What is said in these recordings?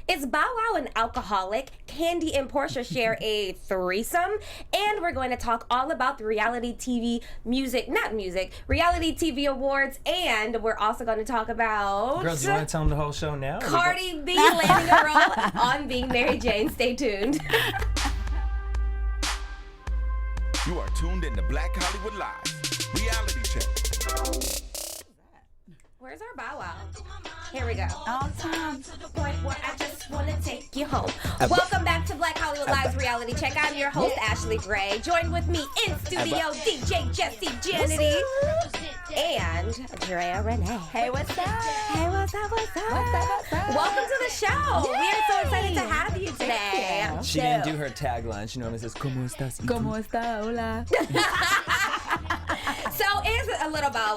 Is Bow Wow an alcoholic? Candy and Porsha share a threesome? And we're going to talk all about the reality TV reality TV awards. And we're also going to talk about... Girl, do you want to tell them the whole show now? Cardi B landing a role on Being Mary Jane. Stay tuned. You are tuned in to Black Hollywood Live. Reality check. Where's our Bow Wow? Here we go. All the time. To the point where I just want to take you home. Welcome back to Black Hollywood Live's Reality Check. I'm your host, Ashley Gray. Joined with me in studio, DJ Jesse Janity and Drea Renee. Hey, what's up? Hey, what's up? What's up? Welcome to the show. Yay. We are so excited to have you today. She didn't do her tagline. She normally says, "Cómo estás?" ¿Cómo está? Hola. So is a little Bow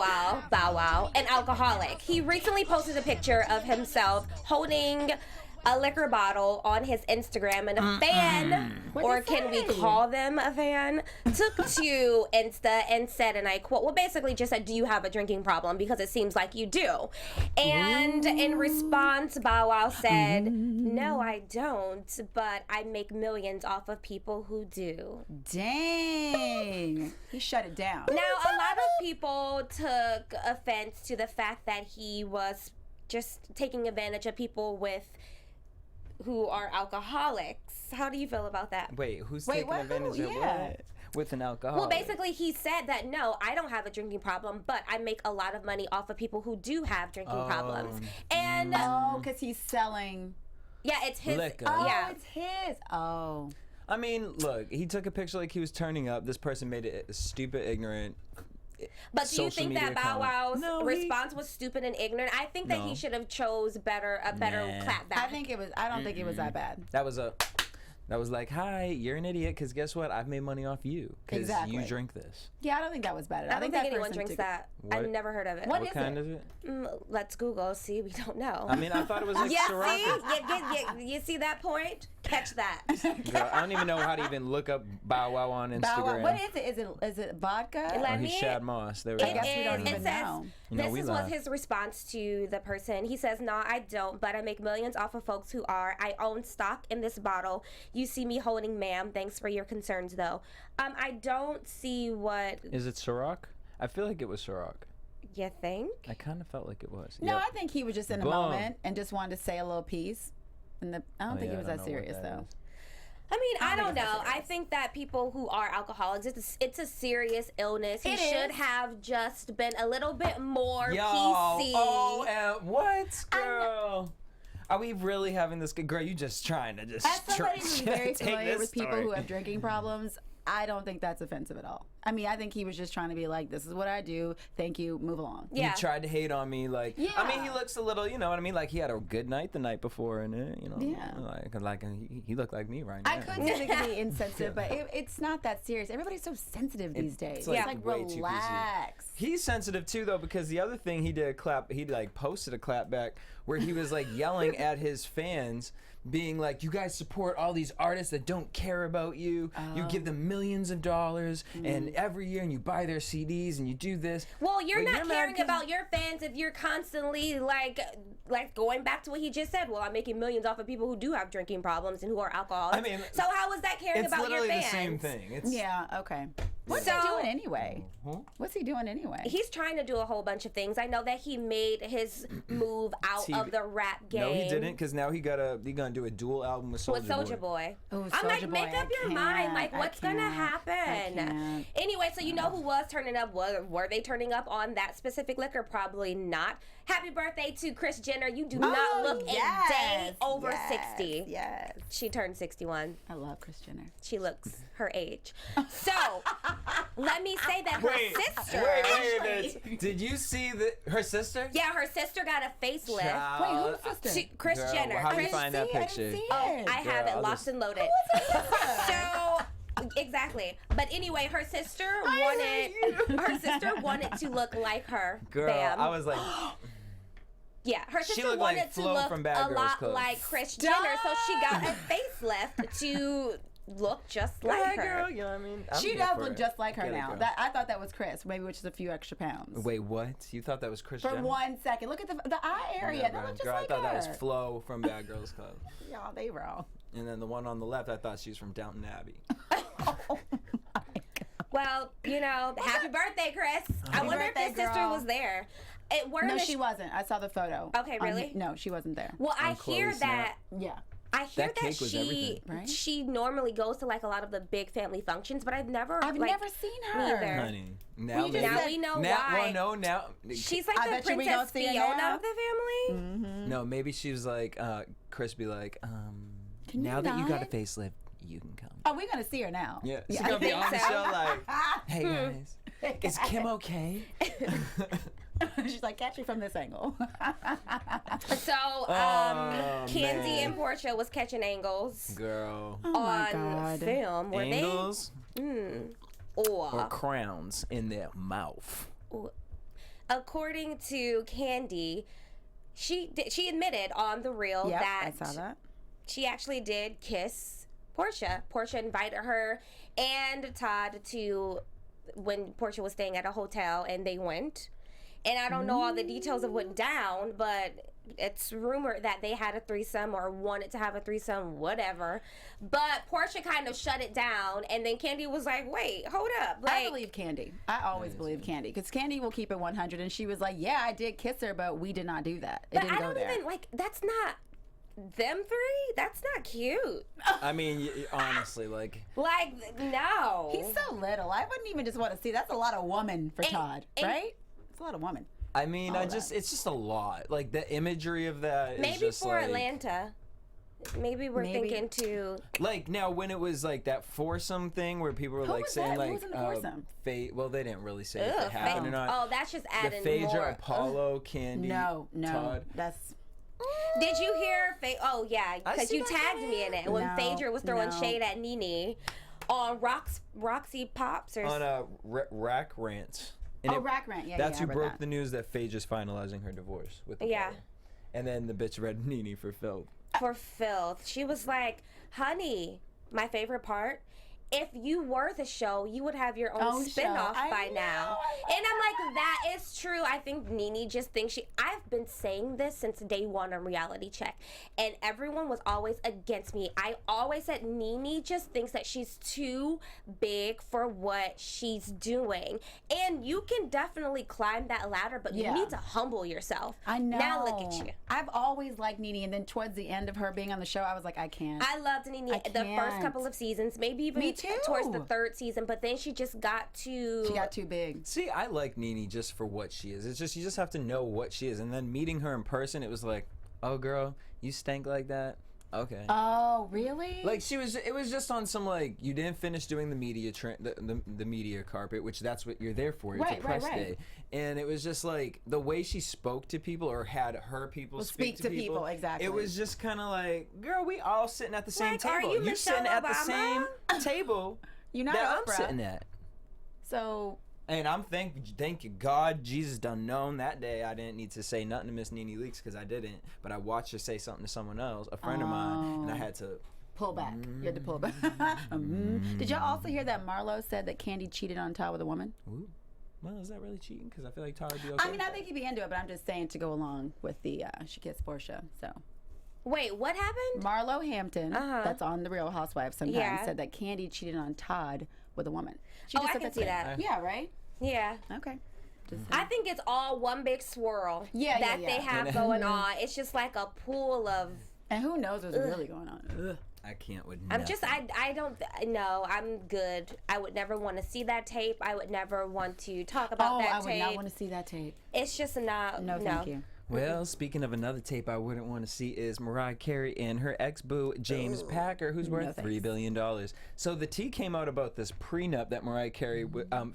Wow, an alcoholic. He recently posted a picture of himself holding a liquor bottle on his Instagram, and a fan, or can we call them a fan, took to Insta and said, and I quote, well, basically just said, do you have a drinking problem? Because it seems like you do. And in response, Bow Wow said, no, I don't, but I make millions off of people who do. Dang. He shut it down. Now, a lot of people took offense to the fact that he was just taking advantage of people who are alcoholics. How do you feel about that? Wait, who's taking advantage of what? With an alcoholic? Well, basically, he said that, no, I don't have a drinking problem, but I make a lot of money off of people who do have drinking problems. And because he's selling. Yeah, it's his. Liquor. Yeah, it's his. Oh. I mean, look, he took a picture like he was turning up. This person made it stupid, ignorant. But do you think that Bow Wow's response was stupid and ignorant? I think that he should have chose a better clapback. I don't think it was that bad. That was like, hi, you're an idiot, because guess what? I've made money off you, because you drink this. Yeah, I don't think that was bad. I don't think anyone drinks that. I've never heard of it. What kind is it? Let's Google. See, we don't know. I mean, I thought it was like Ciroc. You see that point? Catch that. Girl, I don't even know how to even look up Bow Wow on Instagram. Bow Wow. What is it? Is it vodka? He's Shad Moss. There we go. I guess we don't even know. This was his response to the person. He says, no, I don't, but I make millions off of folks who are. I own stock in this bottle. You see me holding, ma'am. Thanks for your concerns, though. I don't see what... Is it Ciroc? I feel like it was Ciroc. You think? I kind of felt like it was. No, I think he was just in a moment and just wanted to say a little piece. And I don't think it was that serious, though. I mean, I don't know. I think that people who are alcoholics, it's a serious illness. He should have just been a little bit more PC. What, girl? Are we really having this? Girl, you just trying to just... As somebody who's very familiar with people who have drinking problems, I don't think that's offensive at all. I mean, I think he was just trying to be like, this is what I do. Thank you. Move along. Yeah. He tried to hate on me. Like, I mean, he looks a little, you know what I mean? Like, he had a good night the night before, and you know. Yeah. Like he looked like me right now. I could typically be insensitive, but it's not that serious. Everybody's so sensitive these days. It's like, like relax. He's sensitive too, though, because the other thing he posted a clapback where he was like yelling at his fans, being like, you guys support all these artists that don't care about you. You give them millions of dollars and every year, and you buy their CDs and you do this. Well, you're not caring about your fans if you're constantly like going back to what he just said. Well, I'm making millions off of people who do have drinking problems and who are alcoholics. I mean, so how is that caring about your fans? It's literally the same thing. Yeah, okay. What's he doing anyway? What's he doing anyway? He's trying to do a whole bunch of things. I know that he made his move out of the rap game. No, he didn't, because now he's gonna do a dual album with Soulja Boy. Ooh, I'm like, Soulja make Boy, up your mind. Like, what's gonna happen? Anyway, so you know who was turning up? Were they turning up on that specific liquor? Probably not. Happy birthday to Kris Jenner. You do not look a day over 60. Yes. She turned 61. I love Kris Jenner. She looks her age. So, let me say that her sister... Wait. Did you see her sister? Yeah, her sister got a facelift. Wait, who's sister? Kris Jenner. How do you find that picture? I have it locked and loaded. So... Exactly. But anyway, her sister wanted to look like her. Girl, Bam. I was like... Yeah, her sister wanted to look a lot like Kris Jenner, so she got a facelift look just like her. Girl, you know what I mean? I'm She here does for look it. just like her Get it, now. girl. I thought that was Kris, maybe which is a few extra pounds. Wait, what? You thought that was Kris For Jenner? 1 second. Look at the eye area. Yeah, That bro. looked just Girl, like I thought her. that was Flo from Bad Girls Club. Y'all, they wrong. And then the one on the left, I thought she was from Downton Abbey. Oh my God. Well, happy birthday, Kris. I wonder if birthday, his sister girl. was there. No, she wasn't. I saw the photo. Okay, really? No, she wasn't there. Well, I On hear Chloe's that. Yeah. I hear That that, cake was she everything. Right? she normally goes to like a lot of the big family functions, but I've never seen her. neither. Honey, now just maybe. Now we know now, why. Well, no, now. She's like I the bet you we Princess don't see her Fiona now. of the family. No, maybe she was like, Chris be like, Can now you that you got a not? facelift, you can come. Oh, we're gonna see her now. Yeah, she's I gonna be think on the so. show like, hey guys, is Kim okay? She's like, catch me from this angle. So, Oh, Candy man. and Porsha was catching angles Girl, Oh my on God. film. Were angles they? or crowns in their mouth. According to Candy, she admitted on the reel Yep, that I saw that. she actually did kiss Porsha. Porsha invited her and Todd to when Porsha was staying at a hotel, and they went. And I don't know all the details of what went down, but it's rumored that they had a threesome or wanted to have a threesome, whatever. But Porsha kind of shut it down, and then Candy was like, "Wait, hold up!" I Like, believe Candy. I always believe Candy because Candy will keep it 100, and she was like, "Yeah, I did kiss her, but we did not do that. It but didn't I go don't there." even like. That's not them three. That's not cute. I mean, honestly, like, Like, no. He's so little. I wouldn't even just want to see. That's a lot of woman for Todd, and- right? It's a lot of woman. I mean, it's just a lot. Like the imagery of that is Maybe just for like, Atlanta. Maybe we're Maybe. thinking to. Like now, when it was like that foursome thing where people were like was saying that? Who like, was in the foursome? well, they didn't really say if Ugh, it happened or not. Oh, that's just The adding Phaedra, more. Apollo, Candy, No, Todd. that's Did you hear? Oh yeah, I because see you that tagged me in it when No, Phaedra was throwing no. shade at NeNe on Roxy Pops or on a rack rant. And Rack Rant. Yeah, That's yeah, who I read broke that. the news that Phaedra's finalizing her divorce with Apollo. Yeah. And then the bitch read NeNe for filth. for filth. She was like, "Honey, my favorite part. If you were the show, you would have your own Own show. spinoff I by know, now." I And I'm like, that is true. I think NeNe just thinks I've been saying this since day one on Reality Check, and everyone was always against me. I always said NeNe just thinks that she's too big for what she's doing, and you can definitely climb that ladder, but Yeah. you need to humble yourself. I know. Now look at you. I've always liked NeNe, and then towards the end of her being on the show, I was like, I can't. I loved NeNe I the first can't. couple of seasons, maybe even Me too. towards the third season, but then she just got too. She got too big. See, I like NeNe just for what she is. It's just you just have to know what she is, and then meeting her in person, it was like, oh girl, you stank like that. Okay. Oh, really? Like it was just on some like you didn't finish doing the media the media carpet, which that's what you're there for. It's Right, a press right, right. day, and it was just like the way she spoke to people or had her people Well, speak speak to people, exactly. It was just kind of like, girl, we all sitting at the same Like, are table. you Michelle sitting at the Obama? same table You're not that I'm Oprah. sitting at. So And I'm thank you God Jesus done known that day I didn't need to say nothing to Miss NeNe Leakes because I didn't, but I watched her say something to someone else, a friend of mine, and I had to. pull back. You had to pull back. Did y'all also hear that Marlo said that Candy cheated on Todd with a woman? Ooh. Well, is that really cheating? Because I feel like Todd would be okay. I mean, I think he'd be into it, but I'm just saying to go along with the she kissed Porsha. So Wait, what happened? Marlo Hampton, that's on the Real Housewives sometimes, Yeah. said that Candy cheated on Todd with a woman. She Oh, I said can see today. that. Yeah, right? Yeah. Okay. Just I think it's all one big swirl Yeah, that yeah, they yeah. have going on. It's just like a pool of. and who knows what's really going on? Ugh. I can't with I'm just, I don't know. I'm good. I would never want to see that tape. I would never want to talk about that I would tape. not want to see that tape. It's just not. No, thank you. Well, speaking of another tape I wouldn't want to see is Mariah Carey and her ex-boo, James Packer, who's worth $3 billion. So the tea came out about this prenup that Mariah Carey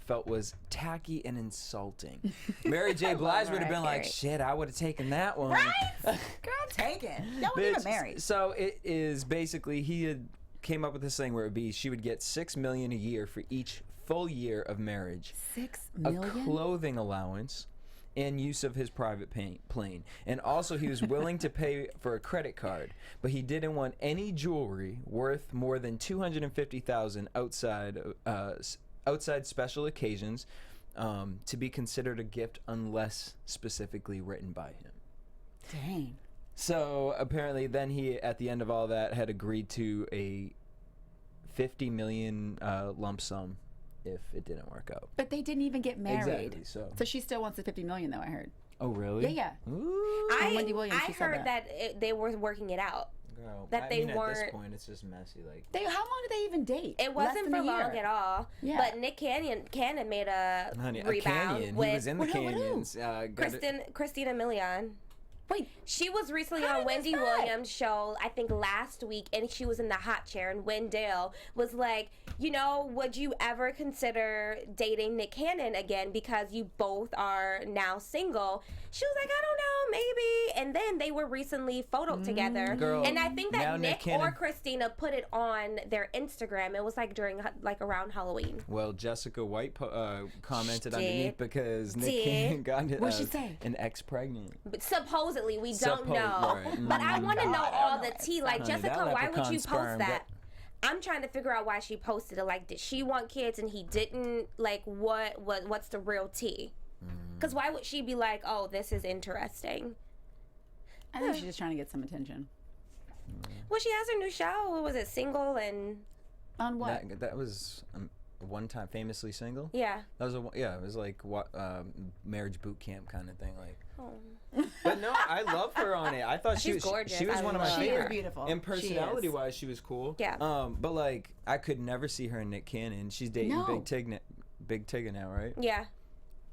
felt was tacky and insulting. Mary J. Blige would have been like, Carey. shit, I would have taken that one. Right? Girl, take it. Y'all weren't even Bitch, married. So it is basically, he had came up with this thing where it would be she would get $6 million a year for each full year of marriage. $6 A million? clothing allowance, and use of his private plane. And also, he was willing to pay for a credit card, but he didn't want any jewelry worth more than $250,000 outside special occasions to be considered a gift unless specifically written by him. Dang. So apparently, then he, at the end of all that, had agreed to a $50 million lump sum if it didn't work out. But they didn't even get married. Exactly. So she still wants the $50 million, though. I heard. Oh, really? Yeah. Ooh. Wendy Williams, I she said heard that they were working it out. Girl, That they At weren't- this point, it's just messy. Like, How long did they even date? It Less wasn't than for a year. long at all. Yeah. But Nick Cannon made a honey, a rebound canyon. with He was in the With who? canyons. Christina Milian. Wait, She was recently How on did I miss Wendy that? Williams' show, I think last week, and she was in the hot chair, and Wendell was like, would you ever consider dating Nick Cannon again because you both are now single? She was like, I don't know, maybe. And then they were recently photoed together. Girl, and I think now that Nick Nick Cannon- or Christina put it on their Instagram. It was like around Halloween. Well, Jessica White commented She underneath did. because Nick Did. Cannon got What'd she say? an ex pregnant. But supposedly, we don't Suppo- know. right. But I want to know God, I all don't the know. tea. Like, Honey, Jessica, that why would leprechaun you post sperm, that? I'm trying to figure out why she posted it. Like, did she want kids and he didn't? Like, what's the real tea? Because why would she be like, oh, this is interesting? I think she's just trying to get some attention. Well, she has her new show. What was it? Single and On what? That was one time famously single. yeah. That was it was like what marriage boot camp kind of thing. Like, Oh. but no, I love her on it. I thought she She's was gorgeous. She was I one of my love her. She is favorite. beautiful. And She is. personality wise, she was cool. Yeah. But like, I could never see her and Nick Cannon. She's dating No. Big Tigger now, right? Yeah.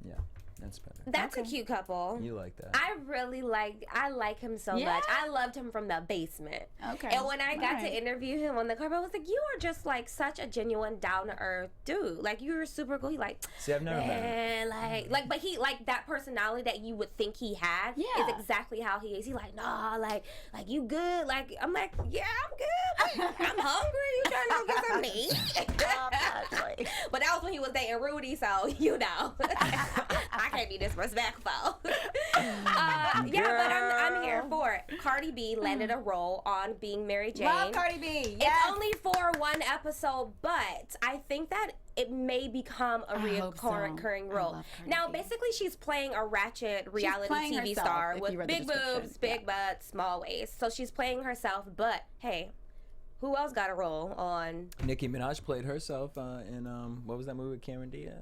Yeah, that's better. That's a cute couple. You like that? I like him so Yeah? much. I loved him from the basement. Okay. And when I got Alright. to interview him on the cover, I was like, you are just like such a genuine, down to earth dude. Like, you were super cool. He like, See, I've never met him. man, but he like that personality that you would think he had Yeah. is exactly how he is. He like, nah, like you good? Like, I'm like, yeah, I'm good. I'm hungry. You trying to go get some meat? But that was when he was dating Rudy, so you know, I can't be disrespectful. Yeah, but I'm here for it. Cardi B landed a role on Being Mary Jane. Love Cardi B. Yes. It's only for one episode, but I think that it may become a hope so. recurring I role. love Cardi Now, B. basically, she's playing a ratchet reality playing TV herself, star if with you read the big description. boobs, big butts, small waist. So she's playing herself, but hey, who else got a role on? Nicki Minaj played herself in what was that movie with Cameron Diaz?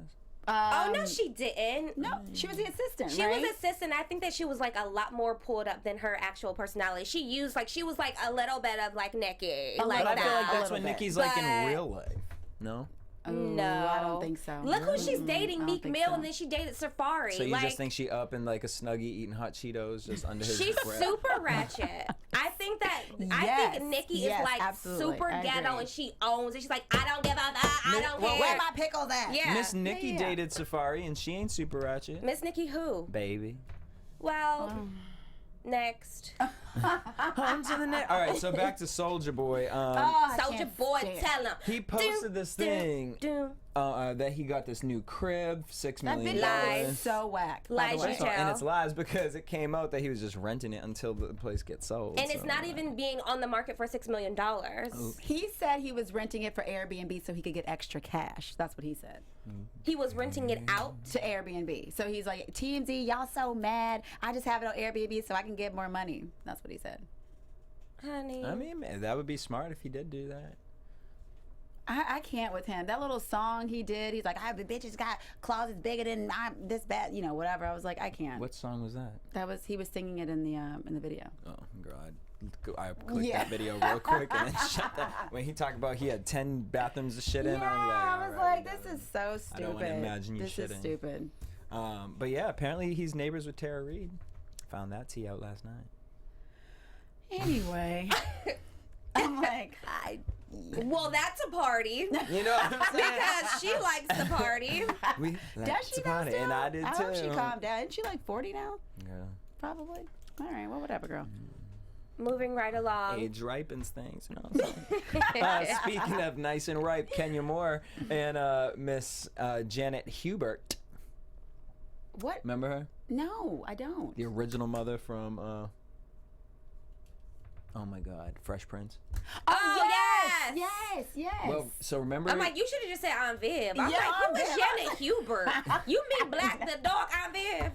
Oh, no, she didn't. No, she was the assistant, She right? was assistant. I think that she was like a lot more pulled up than her actual personality. She used she was like a little bit of like Nicki, A like little But I feel that. like that's little what bit. Nicki's like in But- real life. No. Ooh, No, I don't think so. Look who she's Mm-mm, I dating, don't Meek think Mill, so. and then she dated Safari. So you like, just think she up in like a snuggie eating hot Cheetos just under his she's breath? super ratchet. I think Yes, Nicki yes, is like absolutely. super I ghetto, agree. and she owns it. She's like, I don't give a fuck. I don't care. Where my pickles at? Yeah. Miss Nicki Yeah. dated Safari and she ain't super ratchet. Miss Nicki who? Baby. Well, Oh. next. On to the next. All right, so back to Soulja Boy. Oh, I Soulja can't Boy, stand it. tell him. He posted this thing that he got this new crib, $6 That million. video Lies. is so whack. by Lies the way. you So- and tell. it's lies because it came out that he was just renting it until the place gets sold. And it's so, not even being on the market for $6 million. He said he was renting it for Airbnb so he could get extra cash. That's what he said. He was renting it out. To Airbnb. So he's like, TMZ, y'all so mad. I just have it on Airbnb so I can get more money. That's what he said. Honey. I mean, man, that would be smart if he did do that. I can't with him. That little song he did, he's like, I have the bitches got closets bigger than I'm this bad, whatever. I was like, I can't. What song was that? He was singing it in the video. Oh, girl, I clicked Yeah. that video real quick and then shut that. When he talked about he had 10 bathrooms to shit in, I was all right, like, this is so stupid. I don't wanna imagine you This is shitting. stupid. But yeah, apparently he's neighbors with Tara Reid. Found that tea out last night. Anyway, I'm like, Well, that's a party. You know what I'm saying? Because she likes to party. We does like she to now party, still? and I did too. hope she calmed down. Isn't she like 40 now? Yeah. Probably. All right, well, whatever, girl. Moving right along. Age ripens things, you know what I'm saying? Speaking of nice and ripe, Kenya Moore and Miss Janet Hubert What? Remember her? No, I don't. The original mother from, oh my God, Fresh Prince. Oh, yes. Yes. Well, so remember. I'm like, you should have just said Aunt Viv. I'm Yeah, like, who Aunt is Viv. Janet Hubert? You mean Black the dog Aunt Viv?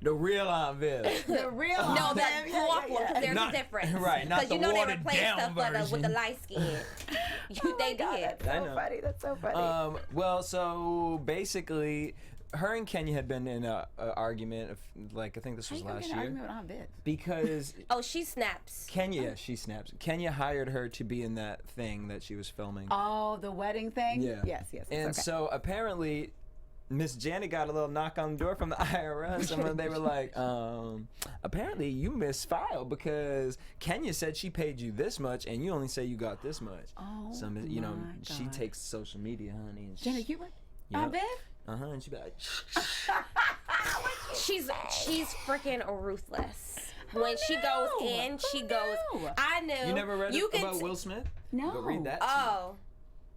The real Aunt Viv. The real. No, that dwarf one, because there's Not- a difference. right, not Because you the know they watered replaced down stuff with the version. light skin. They did. That's I so know. funny. That's so funny. Well, so basically, her and Kenya had been in an argument of, like, I think this How was you gonna last get an year. argument with Aunt Viv? Because Oh, she snaps. Kenya, she snaps. Kenya hired her to be in that thing that she was filming. Oh, the wedding thing? Yeah. Yes. And okay. so apparently, Miss Janet got a little knock on the door from the IRS, and they were like, apparently you misfiled because Kenya said she paid you this much, and you only say you got this much. Oh, So, you know, my she God. takes social media, honey. And Janet Hubert? Yep. Aunt Viv? And she be like, She's freaking ruthless. When she goes in, she goes. knew? I knew. you never read could about Will Smith? No. Go read that. Oh,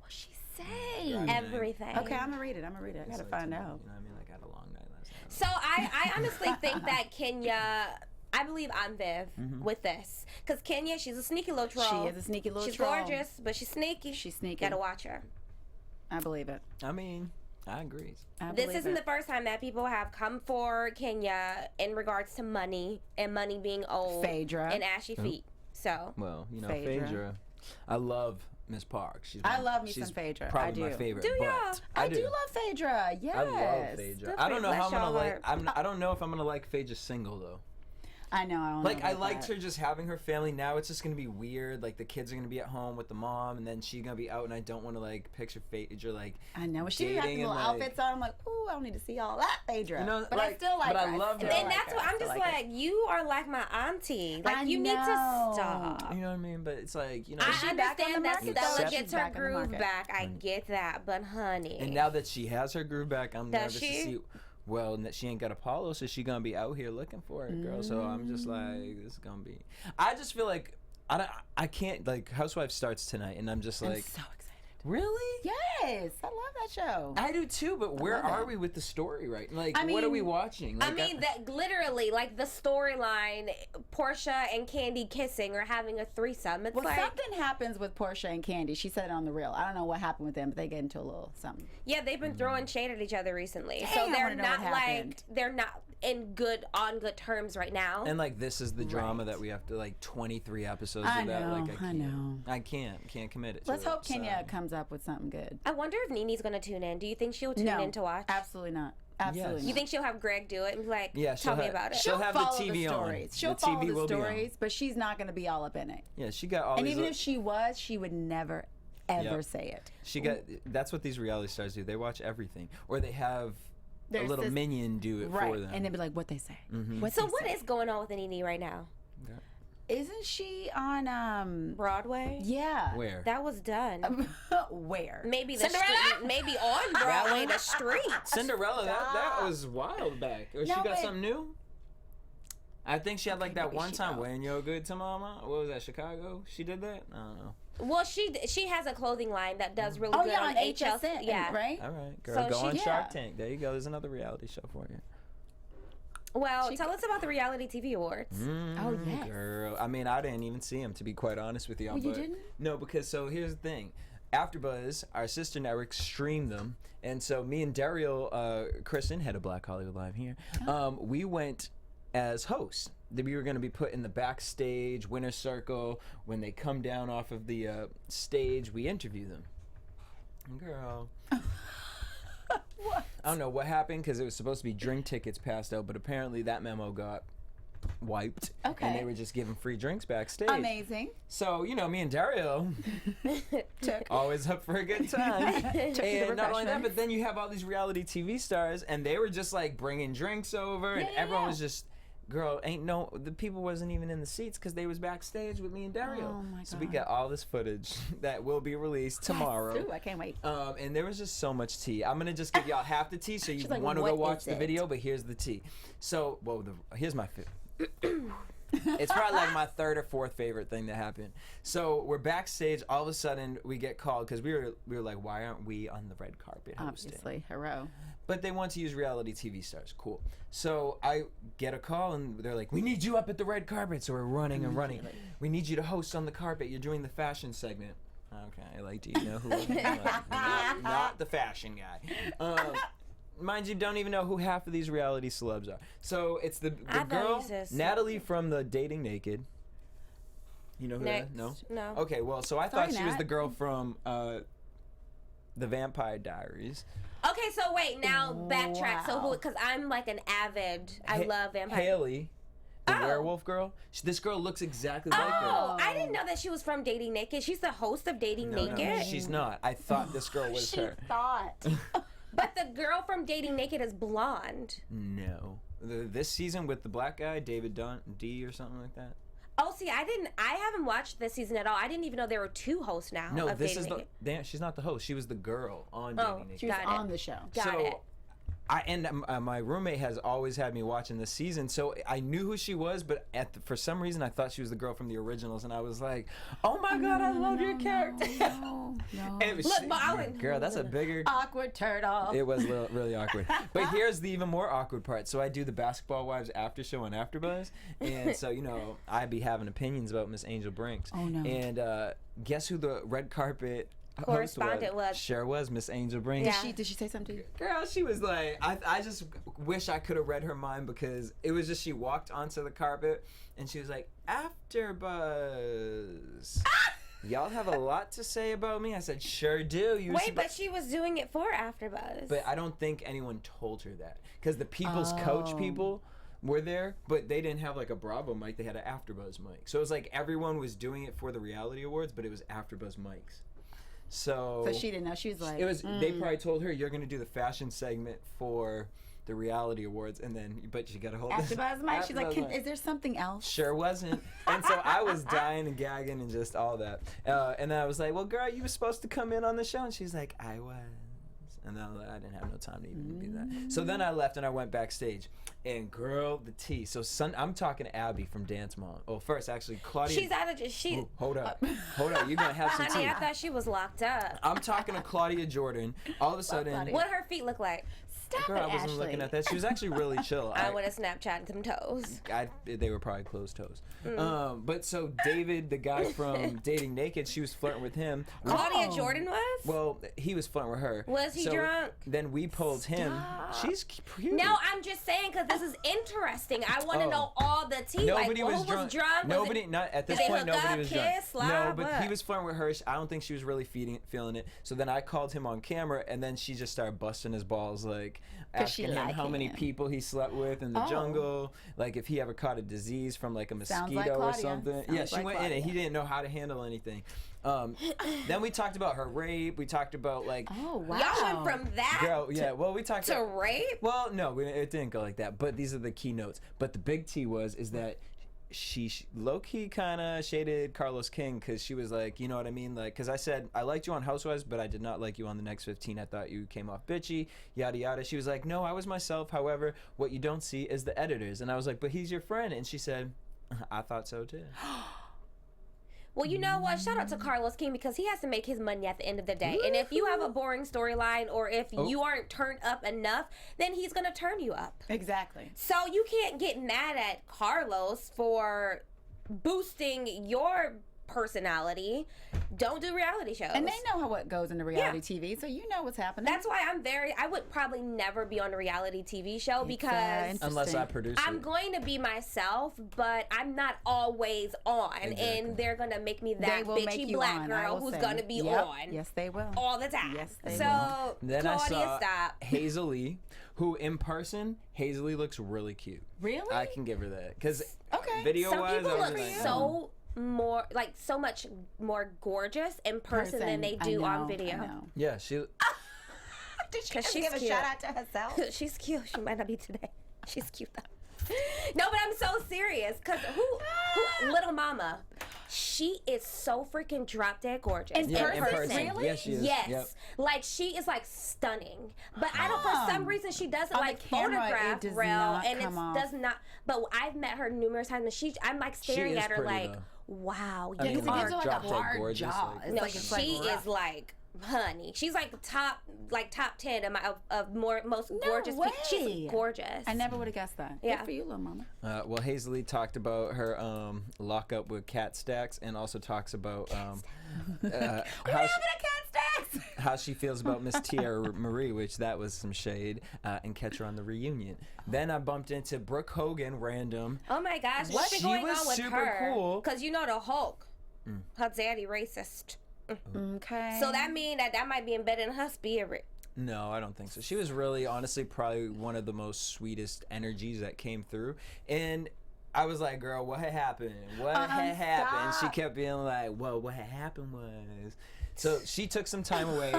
What'd she say? Yeah. everything. Okay, I'm gonna read it. I gotta find out. You know what I mean? Like, I had a long night last night. So I honestly think that Kenya, I believe Aunt Viv with this. Because Kenya, she's a sneaky little troll. She is a sneaky little She's troll. gorgeous, but she's sneaky. She's sneaky. Gotta watch her. I believe it. I mean, I agree. This isn't the first time that people have come for Kenya in regards to money and money being old Phaedra. and ashy feet. So Well, you know, Phaedra. Phaedra. I love Miss Parks. I love me she's some Phaedra. Probably I my do. favorite. Do but ya? I do love Phaedra. Yes. I love Phaedra. Good I for don't you. know how I'm Bless gonna y'all like. I don't know if I'm gonna like Phaedra single though. I know. I don't Like, know I about liked that. her just having her family. Now it's just gonna be weird. Like, the kids are gonna be at home with the mom, and then she's gonna be out, and I don't want to like picture Phaedra like. I know. When she got the dating and, little like- outfits on, I'm like, ooh, I don't need to see all that Phaedra. You know, but I like- still like but her. I love still her. then like that's her. what I I'm still just like her. like, you are like my auntie. Like, I you need to know. stop. You know what I mean? But it's like, you know. I she back on the understand that market, Stella though? gets She's her back on the groove market. back. I get that, but honey. And now that she has her groove back, I'm Does nervous to she? see. Well, she ain't got Apollo, so she gonna be out here looking for it, girl. So I'm just like, this is gonna be. I just feel like I can't, like, Housewives starts tonight, and I'm just I'm like, so excited. really? Yes, I love that show. I do too, but where love are it. we with the story right? Like, I what are we mean- watching? I Like, mean, that literally, like the storyline, Porsha and Candy kissing or having a threesome. It's Well, like, something happens with Porsha and Candy. She said it on the reel. I don't know what happened with them, but they get into a little something. yeah, they've been throwing shade at each other recently. Dang, So I they're wanna know not what like, happened. they're not on good terms right now. and like, this is the drama Right. that we have to, like, 23 episodes I of that. know, Like, I can't. know. I can't commit it. Let's to hope it, Kenya so. comes up with something good. I wonder if NeNe's going to tune in. Do you think she'll tune No, in to watch? absolutely not. Absolutely Yes. not. You think she'll have Greg do it and be like, Yeah, tell me have- about it? she'll have the follow TV on. stories. She'll The follow TV the will be on. stories, but she's not going to be all up in it. Yeah, she got all And these. even if she was, she would never, ever Yep. say it. She got. That's what these reality stars do. They watch everything, or they have Their a little sis- minion do it Right. for them. And they'd be like, what they say. So what is going on with NeNe right now? Isn't she on, Broadway? yeah. Where? That was done. Where? Maybe the Cinderella? maybe on Broadway, the streets. Cinderella. That was wild back. Or she No, got but- something new. I think she had like that maybe one she time don't. when you're good to mama. What was that? Chicago. She did that. I don't know. Well, she has a clothing line that does really Oh, good yeah, on on HL. HSN, Yeah. right? All right, girl. So go on she- Shark Yeah. Tank. There you go. There's another reality show for you. Well, tell us about the reality TV awards. Oh, yes. Girl, I mean, I didn't even see him, to be quite honest with you. Oh, you didn't? No, because so here's the thing. AfterBuzz, our sister network, streamed them, and so me and Daryl, Kristen, head of Black Hollywood Live here, we went as hosts. We were going to be put in the backstage winner's circle. When they come down off of the stage, we interview them. Girl. What? I don't know what happened because it was supposed to be drink tickets passed out, but apparently that memo got wiped. Okay. And they were just giving free drinks backstage. Amazing. So, you know, me and Dario, always up for a good time. And not only that, but then you have all these reality TV stars, and they were just like bringing drinks over, and Yeah, everyone yeah. was just, girl, the people wasn't even in the seats because they was backstage with me and Dario. Oh, my So we God. got all this footage that will be released tomorrow. Ooh, I can't wait. And there was just so much tea. I'm gonna just give y'all half the tea, so you She's like, want to "What go watch is the it?" video, but here's the tea. So, here's my fit. It's probably like my third or fourth favorite thing that happened. So we're backstage. All of a sudden, we get called because we were like, why aren't we on the red carpet hosting? Obviously, RHOA. But they want to use reality TV stars. Cool. So I get a call and they're like, we need you up at the red carpet. So we're running and running. We need you to host on the carpet. You're doing the fashion segment. Okay, like, do you know who? Not the fashion guy. Mind you, don't even know who half of these reality celebs are. So it's the girl, Natalie from the Dating Naked. You know who that is? No? No. Okay, well, so I thought she was the girl from the Vampire Diaries. Okay, so wait, now backtrack. So who, because I'm like an avid, I love vampire. Haley. The werewolf girl. This girl looks exactly like her. Oh, I didn't know that she was from Dating Naked. She's the host of Dating Naked. No, she's not. I thought this girl was her. Thought. But the girl from Dating Naked is blonde. No. This season with the black guy, David D or something like that. Oh, see, I haven't watched this season at all. I didn't even know there were two hosts now. No, of this Dating is Naked. she's not the host. She was the girl on Dating Naked. She was on the show. Got it. My roommate has always had me watching this season, so I knew who she was, but for some reason I thought she was the girl from the originals, and I was like, "Oh my god, I love your character!" No. And it was girl, that's a bigger Awkward turtle. It was really awkward. But here's the even more awkward part. So I do the Basketball Wives after show on AfterBuzz, and so I be having opinions about Miss Angel Brinks. Oh no! And guess who the red carpet correspondent was? Sure was Miss Angel Brinks. Yeah. Did she say something to you? Girl, she was like, I just wish I could have read her mind, because it was just she walked onto the carpet and she was like, AfterBuzz. Y'all have a lot to say about me? I said, sure do. Wait, but she was doing it for AfterBuzz. But I don't think anyone told her that, because the People's Coach people were there, but they didn't have like a Bravo mic. They had an AfterBuzz mic. So it was like everyone was doing it for the reality awards, but it was AfterBuzz mics. So she didn't know. She was like, it was. They probably told her, you're going to do the fashion segment for the reality awards, and then but you got to hold AfterBuzz mic. She's like, is there something else? Sure wasn't. And so I was dying and gagging and just all that. And then I was like, well, girl, you were supposed to come in on the show, and she's like, I was. And then I didn't have no time to even do that. So then I left and I went backstage. And girl, the tea. So I'm talking to Abby from Dance Mom. Oh, first actually, Claudia. She's out of she. Hold up. You're gonna have some Honey, tea. I thought she was locked up. I'm talking to Claudia Jordan. All of a sudden, What her feet look like? Stop girl, it, I wasn't Ashley. looking at that. She was actually really chill. I want to Snapchat them toes. They were probably closed toes. But so David, the guy from Dating Naked, she was flirting with him. Claudia Jordan was? Well, he was flirting with her. Was he drunk? Then we pulled him. She's cute. No, I'm just saying because this is interesting. I want to know all the tea. Nobody like, was who was drunk? Nobody, not at this did they point. hook Nobody up, was kiss, drunk. lie, No, but what? he was flirting with her. I don't think she was really feeling it. So then I called him on camera, and then she just started busting his balls, like asking him how many people he slept with in the jungle, like if he ever caught a disease from like a mosquito or something. She went in and he didn't know how to handle anything. Then we talked about her rape. We talked about like, oh wow, y'all went from that we talked to rape. Well, no, it didn't go like that. But these are the keynotes. But the big T is that she low-key kind of shaded Carlos King, because she was like, you know what I mean? Like, because I said, I liked you on Housewives, but I did not like you on the Next 15. I thought you came off bitchy, yada, yada. She was like, no, I was myself. However, what you don't see is the editors. And I was like, but he's your friend. And she said, I thought so, too. Well, you know what? Shout out to Carlos King, because he has to make his money at the end of the day. And if you have a boring storyline, or if you aren't turned up enough, then he's going to turn you up. Exactly. So you can't get mad at Carlos for boosting your personality. Don't do reality shows. And they know what goes into reality TV, so you know what's happening. That's why I would probably never be on a reality TV show, because unless I produce I'm going to be myself, but I'm not always on. And they're going to make me that bitchy black girl who's going to be on. Yes, they will. All the time. Yes, they will. Then Claudia, I saw stop. Hazel-E, who in person, Hazel-E looks really cute. Really? I can give her that. Because Okay. video-wise, Some people I was look like, so more, like, so much more gorgeous in person than they do on video. Yeah, she... Did she Because just she's give a cute. shout out to herself? She's cute. She might not be today. She's cute though. No, but I'm so serious. Cause who Little Mama, She is so freaking drop dead gorgeous. In person? Really? Yes, she is. Yes. Yep. Like, she is, like, stunning. But I don't, for some reason, she doesn't, On like, the camera, photograph it does real. not And it come off. does not. But I've met her numerous times, and I'm, like, staring is at her, pretty, like, though. wow, I you mean, Because it are. gives her like drop a dead hard gorgeous, jaw. like- It's No, like it's she like is, like, honey. She's, like, top 10 of most gorgeous people. She's way. gorgeous. I never would have guessed that. Yeah. Good for you, little mama. Well, Hazley talked about her lockup with Cat Stacks, and also talks about how she feels about Miss Tierra Marie, which that was some shade, and catch her on the reunion. Then I bumped into Brooke Hogan, random. Oh my gosh, She what's been going was on with super her? cool. Because you know the Hulk, her daddy racist. Okay. So that means that might be embedded in her spirit. No, I don't think so. She was really, honestly, probably one of the most sweetest energies that came through. And I was like, girl, what had happened? What had happened? She stop. kept being like, well, what had happened was... So she took some time away.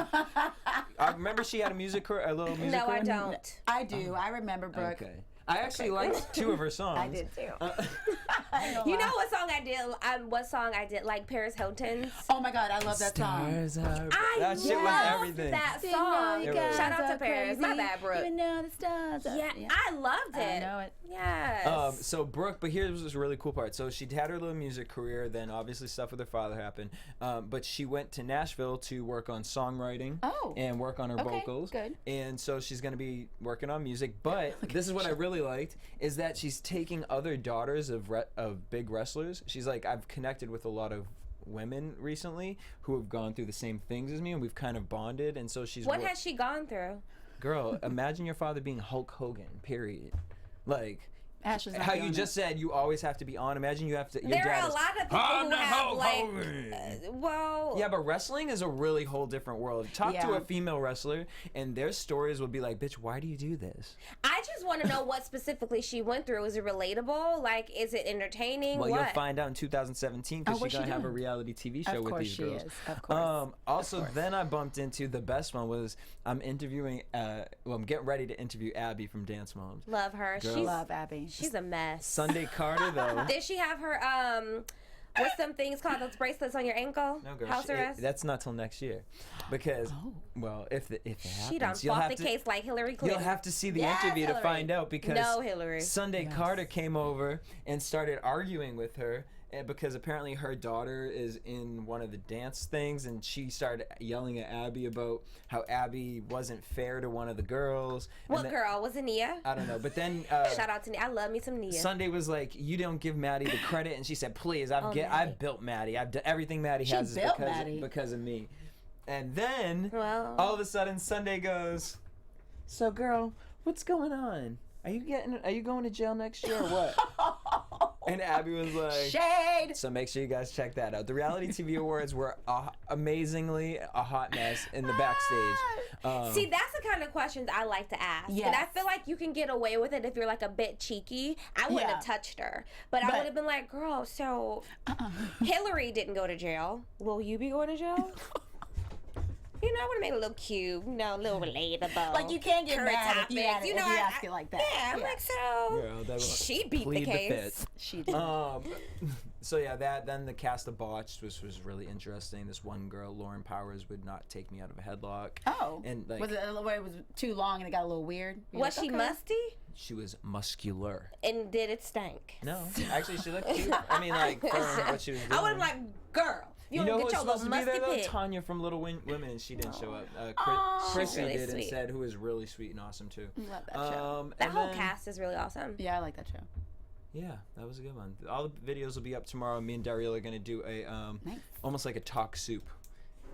I remember she had a little music career. No, I don't. I do. I remember Brooke. Okay. I actually liked 2 of her songs. I did too. You know what song I did? What song I did? Like Paris Hilton's. Oh my God, I love that song. Stars are... I that shit was love everything. that You song. know you guys Shout out to are Paris. My crazy, bad, Brooke. Even though the stars are... Yeah, I loved it. I know it. Yes. So Brooke, but here's this really cool part. So she had her little music career, then obviously stuff with her father happened. But she went to Nashville to work on songwriting and work on her vocals. Good. And so she's going to be working on music. But this is what I really liked, is that she's taking other daughters of big wrestlers. She's like, I've connected with a lot of women recently who have gone through the same things as me, and we've kind of bonded. And so she's... What has she gone through? Girl, imagine your father being Hulk Hogan, period. Like... Ash is not How doing you just said you always have to be on. Imagine you have to. Your There dad are a is, lot of people "I'm who the have Hulk like, Hogan." well, Yeah, but wrestling is a really whole different world. Talk to Yeah. a female wrestler, and their stories will be like, "Bitch, why do you do this?" I just want to know what specifically she went through. Is it relatable? Like, is it entertaining? Well, what? you'll find out in 2017 because what's she's gonna she have a doing? reality TV show Of with course these she girls. is. Of course. Also, then I bumped into the best one was I'm interviewing. I'm getting ready to interview Abby from Dance Moms. Love her. Girl. She's Love Abby. she's a mess. Sunday Carter though. Did she have her what's them things called, those bracelets on your ankle? No, girl, House arrest. that's not till next year, because well, if it happens, She done you'll fought have the to, case like Hillary Clinton. You'll have to see the Yes, interview to Hillary. find out, because No, Hillary. Sunday Carter came over and started arguing with her. Because apparently her daughter is in one of the dance things, and she started yelling at Abby about how Abby wasn't fair to one of the girls. What And then- girl? Was it Nia? I don't know. But then Shout out to Nia. I love me some Nia. Sunday was like, "You don't give Maddie the credit," and she said, "Please, Maddie. I've built Maddie. I've done everything Maddie has is built Maddie. because of me." And then Well. all of a sudden Sunday goes, "So girl, what's going on? Are you going to jail next year or what?" And Abby was like, Shade. so make sure you guys check that out. The reality TV awards were amazingly a hot mess in the backstage. See, that's the kind of questions I like to ask. Yes. And I feel like you can get away with it if you're like a bit cheeky. I wouldn't have Yeah. touched her. But I But- would have been like, girl, so Hillary didn't go to jail. Will you be going to jail? You know, I would have made a little cute, a little relatable. Like, you can't get current mad if you topics. ask it like that. Yeah, I'm like, so Girl, that was- she beat the plead the case. fifth. She did. So yeah, then the cast of Botched was really interesting. This one girl, Lauren Powers, would not take me out of a headlock. Oh. And like, was it too long and it got a little weird? You're Was like, she okay. musty? she was muscular. And did it stank? No, actually, she looked cute. I mean, like for what she was doing. I would have been like, girl, you, You know don't who was get your supposed little to be there musty though? pit. Tanya from Little Women, and she didn't show up. She's Chrissy really did sweet. instead, who is really sweet and awesome too. Love that show. That and whole then- cast is really awesome. Yeah, I like that show. Yeah, that was a good one. All the videos will be up tomorrow. Me and Daryl are gonna do a Nice. almost like a talk soup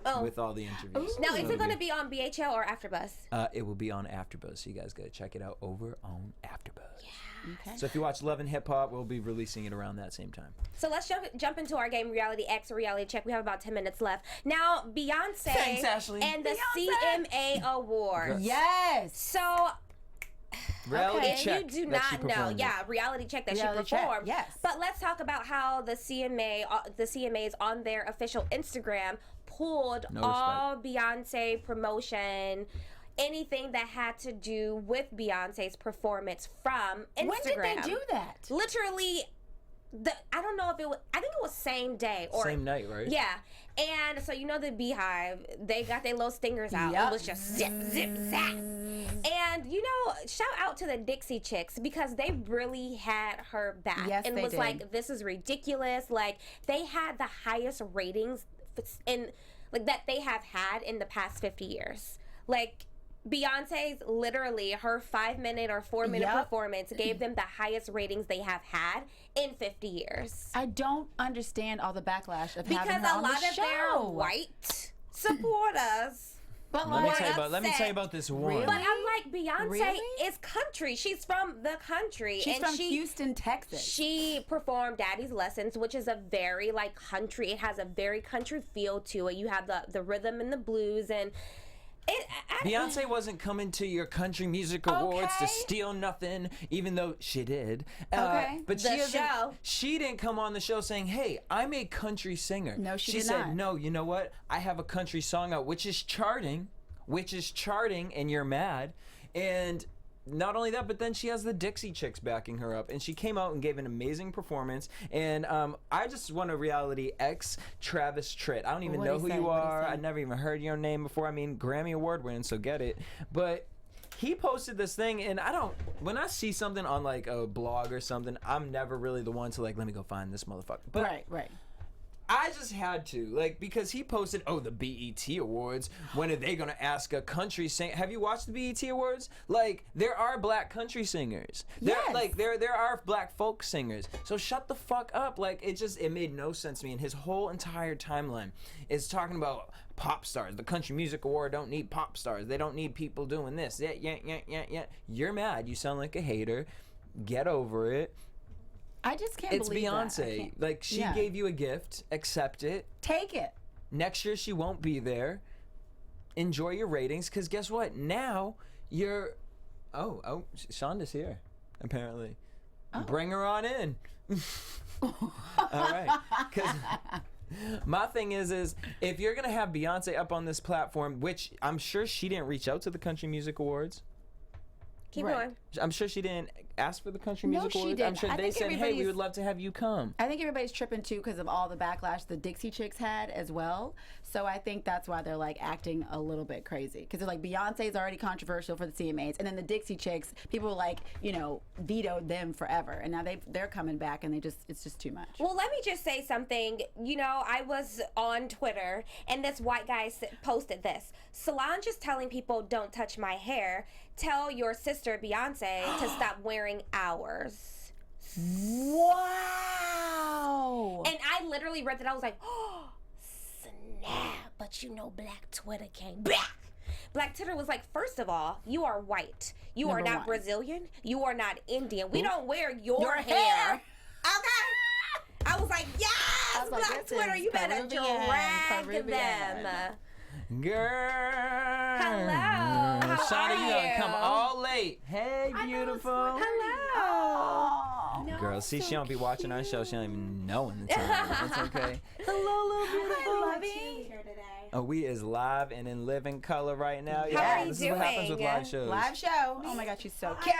Oh. with all the interviews. Now, So is it'll it going to be on BHL or AfterBuzz? It will be on AfterBuzz, so you guys gotta check it out over on AfterBuzz. Okay. So if you watch Love and Hip Hop, we'll be releasing it around that same time. So let's jump into our game, Reality X or Reality Check. We have about 10 minutes left. Now, Beyonce Thanks, Ashley. and the Beyonce. CMA Awards. Yes. So, Reality and check. you do that she not know. performed. Yeah, reality check that Reality she check, performed. yes. But let's talk about how the CMAs on their official Instagram pulled No all Beyonce promotion, anything that had to do with Beyonce's performance from Instagram. When did they do that? Literally I don't know if it was, I think it was same day or same night, right? Yeah. And so you know the Beehive, they got their little stingers out. Yep. It was just zip, zip, zap. And you know, shout out to the Dixie Chicks because they really had her back. Yes, and they was did. like, this is ridiculous. Like they had the highest ratings in like that they have had in the past 50 years. Like Beyonce's literally her 5-minute or 4-minute Yep. performance gave them the highest ratings they have had in 50 years. I don't understand all the backlash of Because having her a on the lot of their show. white supporters. But Let me like, tell you about. Let me upset. tell you about this one. Really? But I'm like, Beyonce Really? is country. She's from the country. she's and from Houston, Texas. She performed Daddy's Lessons, which is a very like country. It has a very country feel to it. You have the rhythm and the blues and Beyonce wasn't coming to your country music awards to Okay. steal nothing, even though she did. Okay. But The she isn't- show. she didn't come on the show saying, "Hey, I'm a country singer." No, she she did said, not. "No, you know what? I have a country song out, which is charting, and you're mad." And not only that, but then she has the Dixie Chicks backing her up, and she came out and gave an amazing performance. And I just want a reality X Travis Tritt. I don't even What'd know he who say? you What'd he are. say? I never even heard your name before. I mean, Grammy Award winning, so get it. But he posted this thing, and when I see something on like a blog or something, I'm never really the one to like, let me go find this motherfucker. But right. I just had to, like, because he posted, the BET Awards. When are they gonna ask a country singer? Have you watched the BET Awards? Like, there are black country singers. Yes. There are black folk singers. So shut the fuck up. Like, it made no sense to me. And his whole entire timeline is talking about pop stars. The Country Music Award don't need pop stars. They don't need people doing this. Yeah. You're mad. You sound like a hater. Get over it. I just can't It's believe that. I Beyonce. can't- Like, she Yeah. gave you a gift. Accept it. Take it. Next year she won't be there. Enjoy your ratings, because guess what? Now you're. Shanda's here, apparently. Bring her on in. All right. Because my thing is if you're gonna have Beyonce up on this platform, which I'm sure she didn't reach out to the Country Music Awards. keep Right. going. I'm sure she didn't ask for the Country No, Music she Awards. didn't. I'm sure I they think said, "Hey, we everybody's- would love to have you come." I think everybody's tripping too because of all the backlash the Dixie Chicks had as well. So I think that's why they're like acting a little bit crazy because they're like Beyonce's already controversial for the CMAs, and then the Dixie Chicks, people like vetoed them forever, and now they're coming back and it's just too much. Well, let me just say something. You know, I was on Twitter and this white guy posted this. Solange is telling people, "Don't touch my hair. Tell your sister Beyonce to stop wearing ours." Wow. And I literally read that. I was like, "Oh, snap!" But you know, Black Twitter came back. Black Twitter was like, "First of all, you are white. You are Number not one. Brazilian. You are not Indian. We don't wear your Your hair." hair. Okay. I was like, "Yes, I was like, Black this Twitter, is you better Peruvian, drag Peruvian. them." Girl. Hello. How Shanda, are you done come you? all late. Hey, beautiful. Hello. Girl, see, she don't be watching our show. She don't even know when the time is. It's okay. Hello, little beautiful. Oh, we is live and in living color right now. How are you This is what happens with doing? live shows. Live show. Oh my God, she's so cute.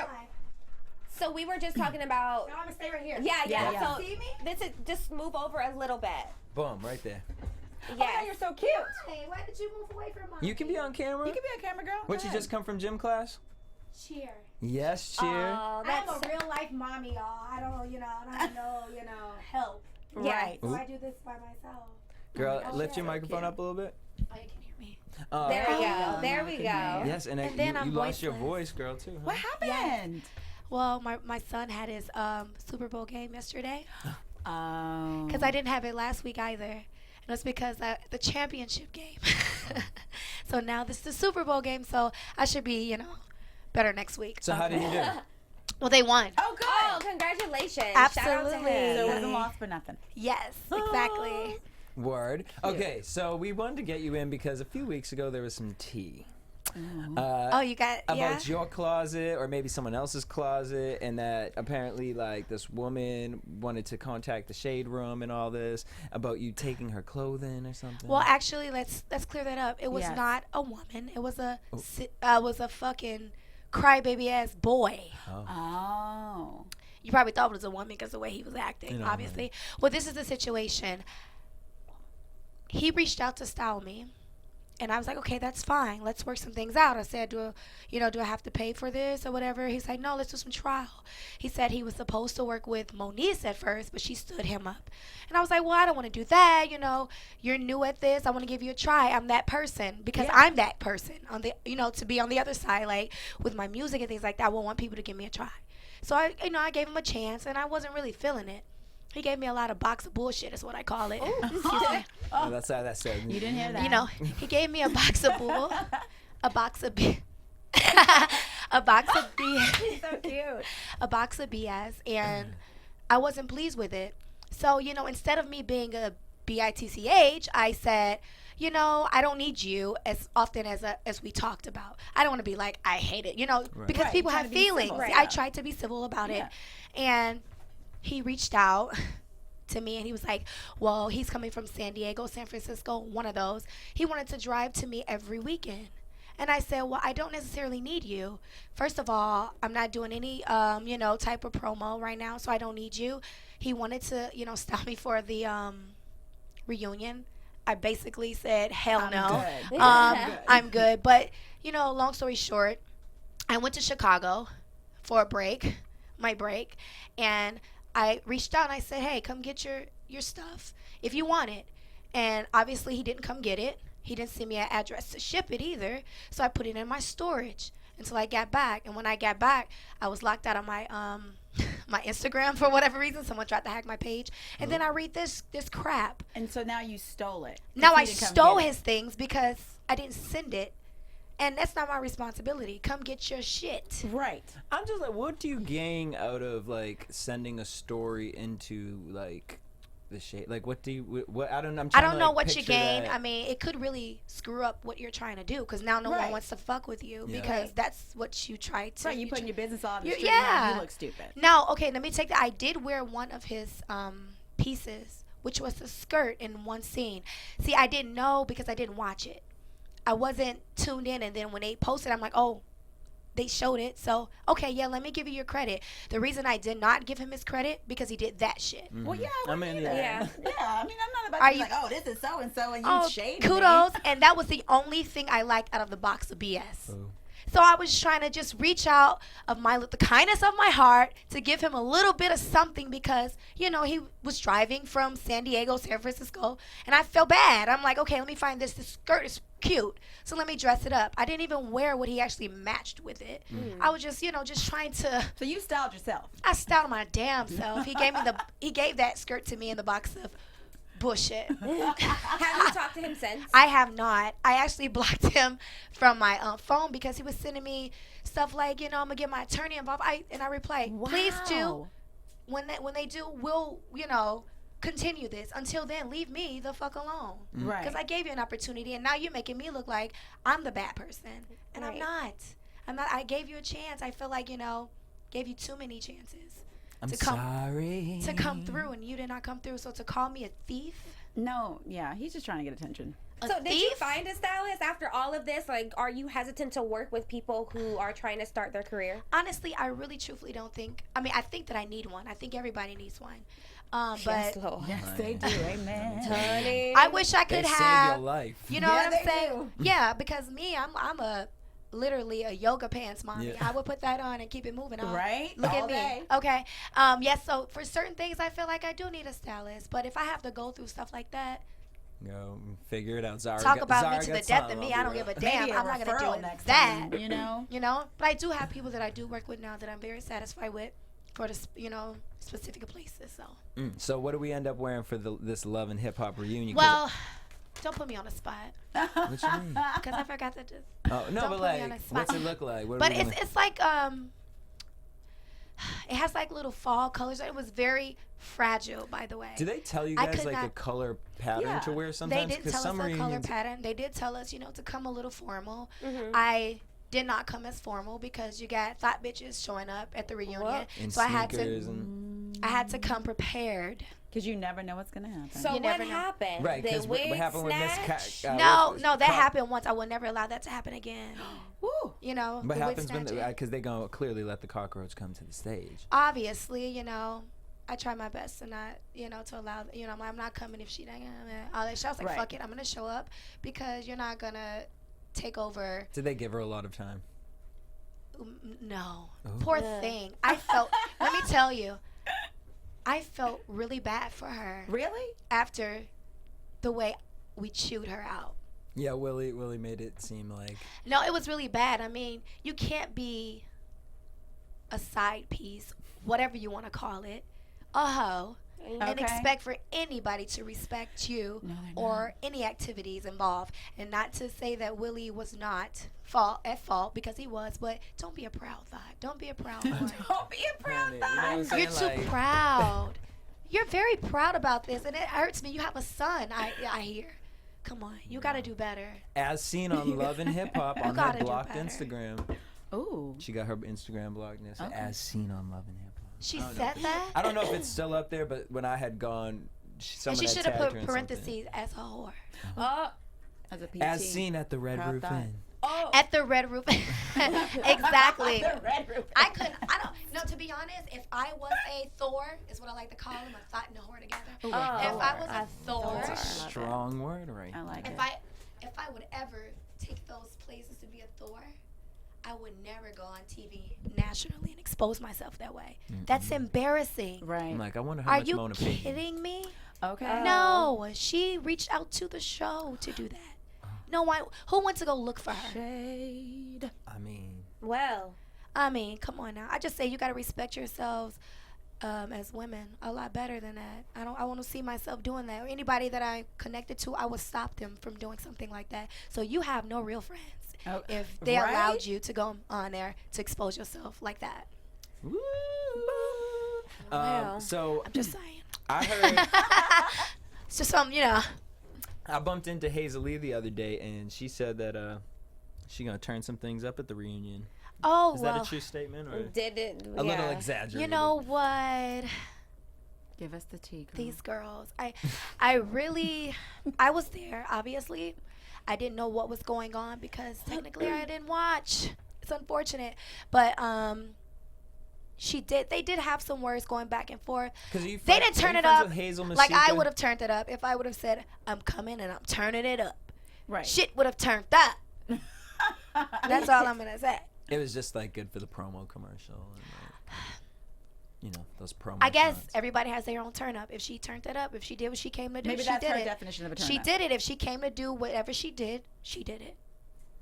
So we were just talking about. I'm gonna stay right here. Yeah. Yeah. So See me? this is just move over a little bit. Boom, right there. Yes. You're so cute. Hey, why did you move away from mine? You can be on camera. You can be a camera girl. What, Go you ahead. just come from gym class? Cheer. Yes, cheer. Oh, I'm that's a real life mommy, y'all. I don't have no, help. yeah. So I do this by myself. Girl, Oh, lift your yeah. microphone up a little bit. Oh, you can hear me. There we go. now There we we can go. hear you. Yes, and And then you I'm lost your voiceless. voice, girl, too. Huh? What happened? Well, my son had his Super Bowl game yesterday Oh. because I didn't have it last week either. And it's because the championship game. So now this is the Super Bowl game, so I should be, better next week. So how did you do? Well, they won. Oh, good. Oh, congratulations. Shout out to Absolutely. him. So it wasn't lost for nothing. Yes, exactly. Word. Okay, so we wanted to get you in because a few weeks ago there was some tea. Oh, you got About your closet or maybe someone else's closet, and that apparently like this woman wanted to contact the shade room and all this about you taking her clothing or something. Well, actually, let's clear that up. It was Yes. not a woman. It was a fucking crybaby ass boy. Oh. You probably thought it was a woman because the way he was acting, You know, obviously. Well, this is the situation. He reached out to style me. And I was like, okay, that's fine. Let's work some things out. I said, do I have to pay for this or whatever? He's like, no, let's do some trial. He said he was supposed to work with Moniece at first, but she stood him up. And I was like, well, I don't want to do that. You're new at this. I want to give you a try. I'm that person because I'm that person on the, to be on the other side, like with my music and things like that. I want people to give me a try. So I gave him a chance, and I wasn't really feeling it. He gave me a lot of box of bullshit, is what I call it. Excuse me. Oh, that's how that said. You didn't hear that. He gave me a box of bull, a box of a box of BS. So cute. A box of BS, and I wasn't pleased with it. So, instead of me being a bitch, I said, I don't need you as often as we talked about. I don't want to be like, I hate it, because people have feelings. Right. I tried to be civil about it. And he reached out to me and he was like, well, he's coming from San Diego, San Francisco, one of those. He wanted to drive to me every weekend. And I said, well, I don't necessarily need you. First of all, I'm not doing any, type of promo right now, so I don't need you. He wanted to, stop me for the reunion. I basically said, hell no. Good. I'm good. But, long story short, I went to Chicago for a break, my break, and I reached out and I said, hey, come get your stuff if you want it. And obviously he didn't come get it. He didn't send me an address to ship it either. So I put it in my storage until I got back. And when I got back, I was locked out of my my Instagram for whatever reason. Someone tried to hack my page. And then I read this crap. And so now you stole it. Now I stole his things because I didn't send it. And that's not my responsibility. Come get your shit. Right. I'm just like, what do you gain out of like sending a story into like the shade? Like, what do you? What I don't know. I don't know what you picture gain. that. I mean, it could really screw up what you're trying to do because now no one wants to fuck with you because that's what you try to. Right. You putting your business all on the street. Yeah. You look stupid. Now, okay, let me take that. I did wear one of his pieces, which was a skirt in one scene. See, I didn't know because I didn't watch it. I wasn't tuned in, and then when they posted, I'm like, oh, they showed it. So, okay, yeah, let me give you your credit. The reason I did not give him his credit because he did that shit. Well, yeah. I mean, Yeah. Yeah. I mean, I'm not about to be like, oh, this is so and so, and you shaded kudos. me. And that was the only thing I liked out of the box of BS. Oh. So I was trying to just reach out of the kindness of my heart to give him a little bit of something because, he was driving from San Diego, San Francisco, and I felt bad. I'm like, okay, let me find this. This skirt is cute, so let me dress it up. I didn't even wear what he actually matched with it. I was just, just trying to. So you styled yourself. I styled my damn self. He gave that skirt to me in the box of bullshit. Have you talked to him since? I have not. I actually blocked him from my phone because he was sending me stuff like, I'm gonna get my attorney involved. I replied, please do. When they do, we'll continue this. Until then, leave me the fuck alone. Right. Because I gave you an opportunity, and now you're making me look like I'm the bad person, and I'm not. I gave you a chance. I feel like gave you too many chances. I'm sorry. To come through, and you did not come through. So to call me a thief? No, yeah, he's just trying to get attention. So did you find a stylist after all of this? Like, are you hesitant to work with people who are trying to start their career? Honestly, I really truthfully don't think. I mean, I think that I need one. I think everybody needs one. Yes, But Lord. Yes, they do. Amen. Honey. I wish I They could save have. your life. You know Yeah, what they I'm saying? do. Yeah, because me, I'm a literally a yoga pants mommy. Yeah. I would put that on and keep it moving on. Right? Look All at me. day. Okay. Yes. So for certain things, I feel like I do need a stylist. But if I have to go through stuff like that, Go figure it out. Zara talk got- about Zara me to the got death time. of me. I'll I don't be give a right. damn. Maybe a I'm not gonna referral do next that. time, you know? But I do have people that I do work with now that I'm very satisfied with for the specific places. So. So what do we end up wearing for this Love and Hip Hop reunion? Well, don't put me on the spot What you mean? because I forgot to just. Oh no, Don't but put me on like, the spot. what's it look like? What are But we gonna- it's like it has like little fall colors. It was very fragile, by the way. Do they tell you I guys could like a not- color pattern Yeah. to wear They sometimes? did tell us some a color reunions- pattern. They did tell us, to come a little formal. Mhm. I did not come as formal because you got thought bitches showing up at the reunion. What? in So I had sneakers to and come prepared. Because you never know what's going to happen. So You what never know. happened? right. The Because what wig happened with Miss snatch? No, what's- that Car- happened once. I will never allow that to happen again. Woo, You know, What the wood happens when snatching. because they gonna clearly let the cockroach come to the stage? Obviously, you know, I try my best to not, you know, to allow, you know, I'm not coming if she dang all that shit. I was like, Right. fuck it, I'm gonna show up because you're not gonna take over. Did they give her a lot of time? No, Oh. poor thing. I felt. Let me tell you, I felt really bad for her Really? after the way we chewed her out. Yeah, Willie made it seem like No, it was really bad. I mean, you can't be a side piece, whatever you want to call it, a hoe, and Okay. expect for anybody to respect you No, they're or any activities involved. And not to say that Willie was not at fault, because he was, but don't be a proud thought. Don't be a proud boy. Don't be a proud You know what I'm You're saying? too Like, proud. You're very proud about this, and it hurts me. You have a son, I hear. Come on, you got to do better. as seen on Love and Hip Hop on her gotta do blocked better. Instagram. Ooh. She got her Instagram blocked and it said, Okay. as seen on Love and Hip Hop. She I don't know said if it's- that? I don't know if it's still up there, but when I had gone, And someone she had should have tagged her put in parentheses as a whore. As a PT. as seen at the Red Proud Roof thought. Inn. At the Red Roof. Exactly. The Red Roof. I don't, no, to be honest, if I was a Thor, is what I like to call him, a thought and a whore together. Ooh, If I was a Thor, That's a strong word, right? I like it. if I would ever take those places to be a Thor, I would never go on TV nationally and expose myself that way. That's embarrassing. Right. I'm like, I wonder how Are much you Mona paid. kidding me? Okay. No, she reached out to the show to do that. No one, who went to go look for her? Shade. I mean, Well, I mean, come on now. I just say you gotta respect yourselves as women a lot better than that. I want to see myself doing that. Or anybody that I connected to, I would stop them from doing something like that. So you have no real friends Oh, if they right? allowed you to go on there to expose yourself like that. woo. Wow. So I'm just saying. I heard It's just something, you know. I bumped into Hazel Lee the other day, and she said that she gonna turn some things up at the reunion. Oh, Is well, that a true statement or did it? a little exaggerated? you know what? Give us the tea, girl. These girls, I really, I was there, obviously. I didn't know what was going on because technically I didn't watch. It's unfortunate. But they did have some words going back and forth. They They didn't turn it up like I would have turned it up if I would have said, I'm coming and I'm turning it up. Right. Shit would have turned up. That's all I'm going to say. It was just like good for the promo commercial. And, you know, those promo I guess shots. everybody has their own turn up. If she turned it up, if she did what she came to do, Maybe she that's did her it. definition of a turn She up. did it. If she came to do whatever she did it.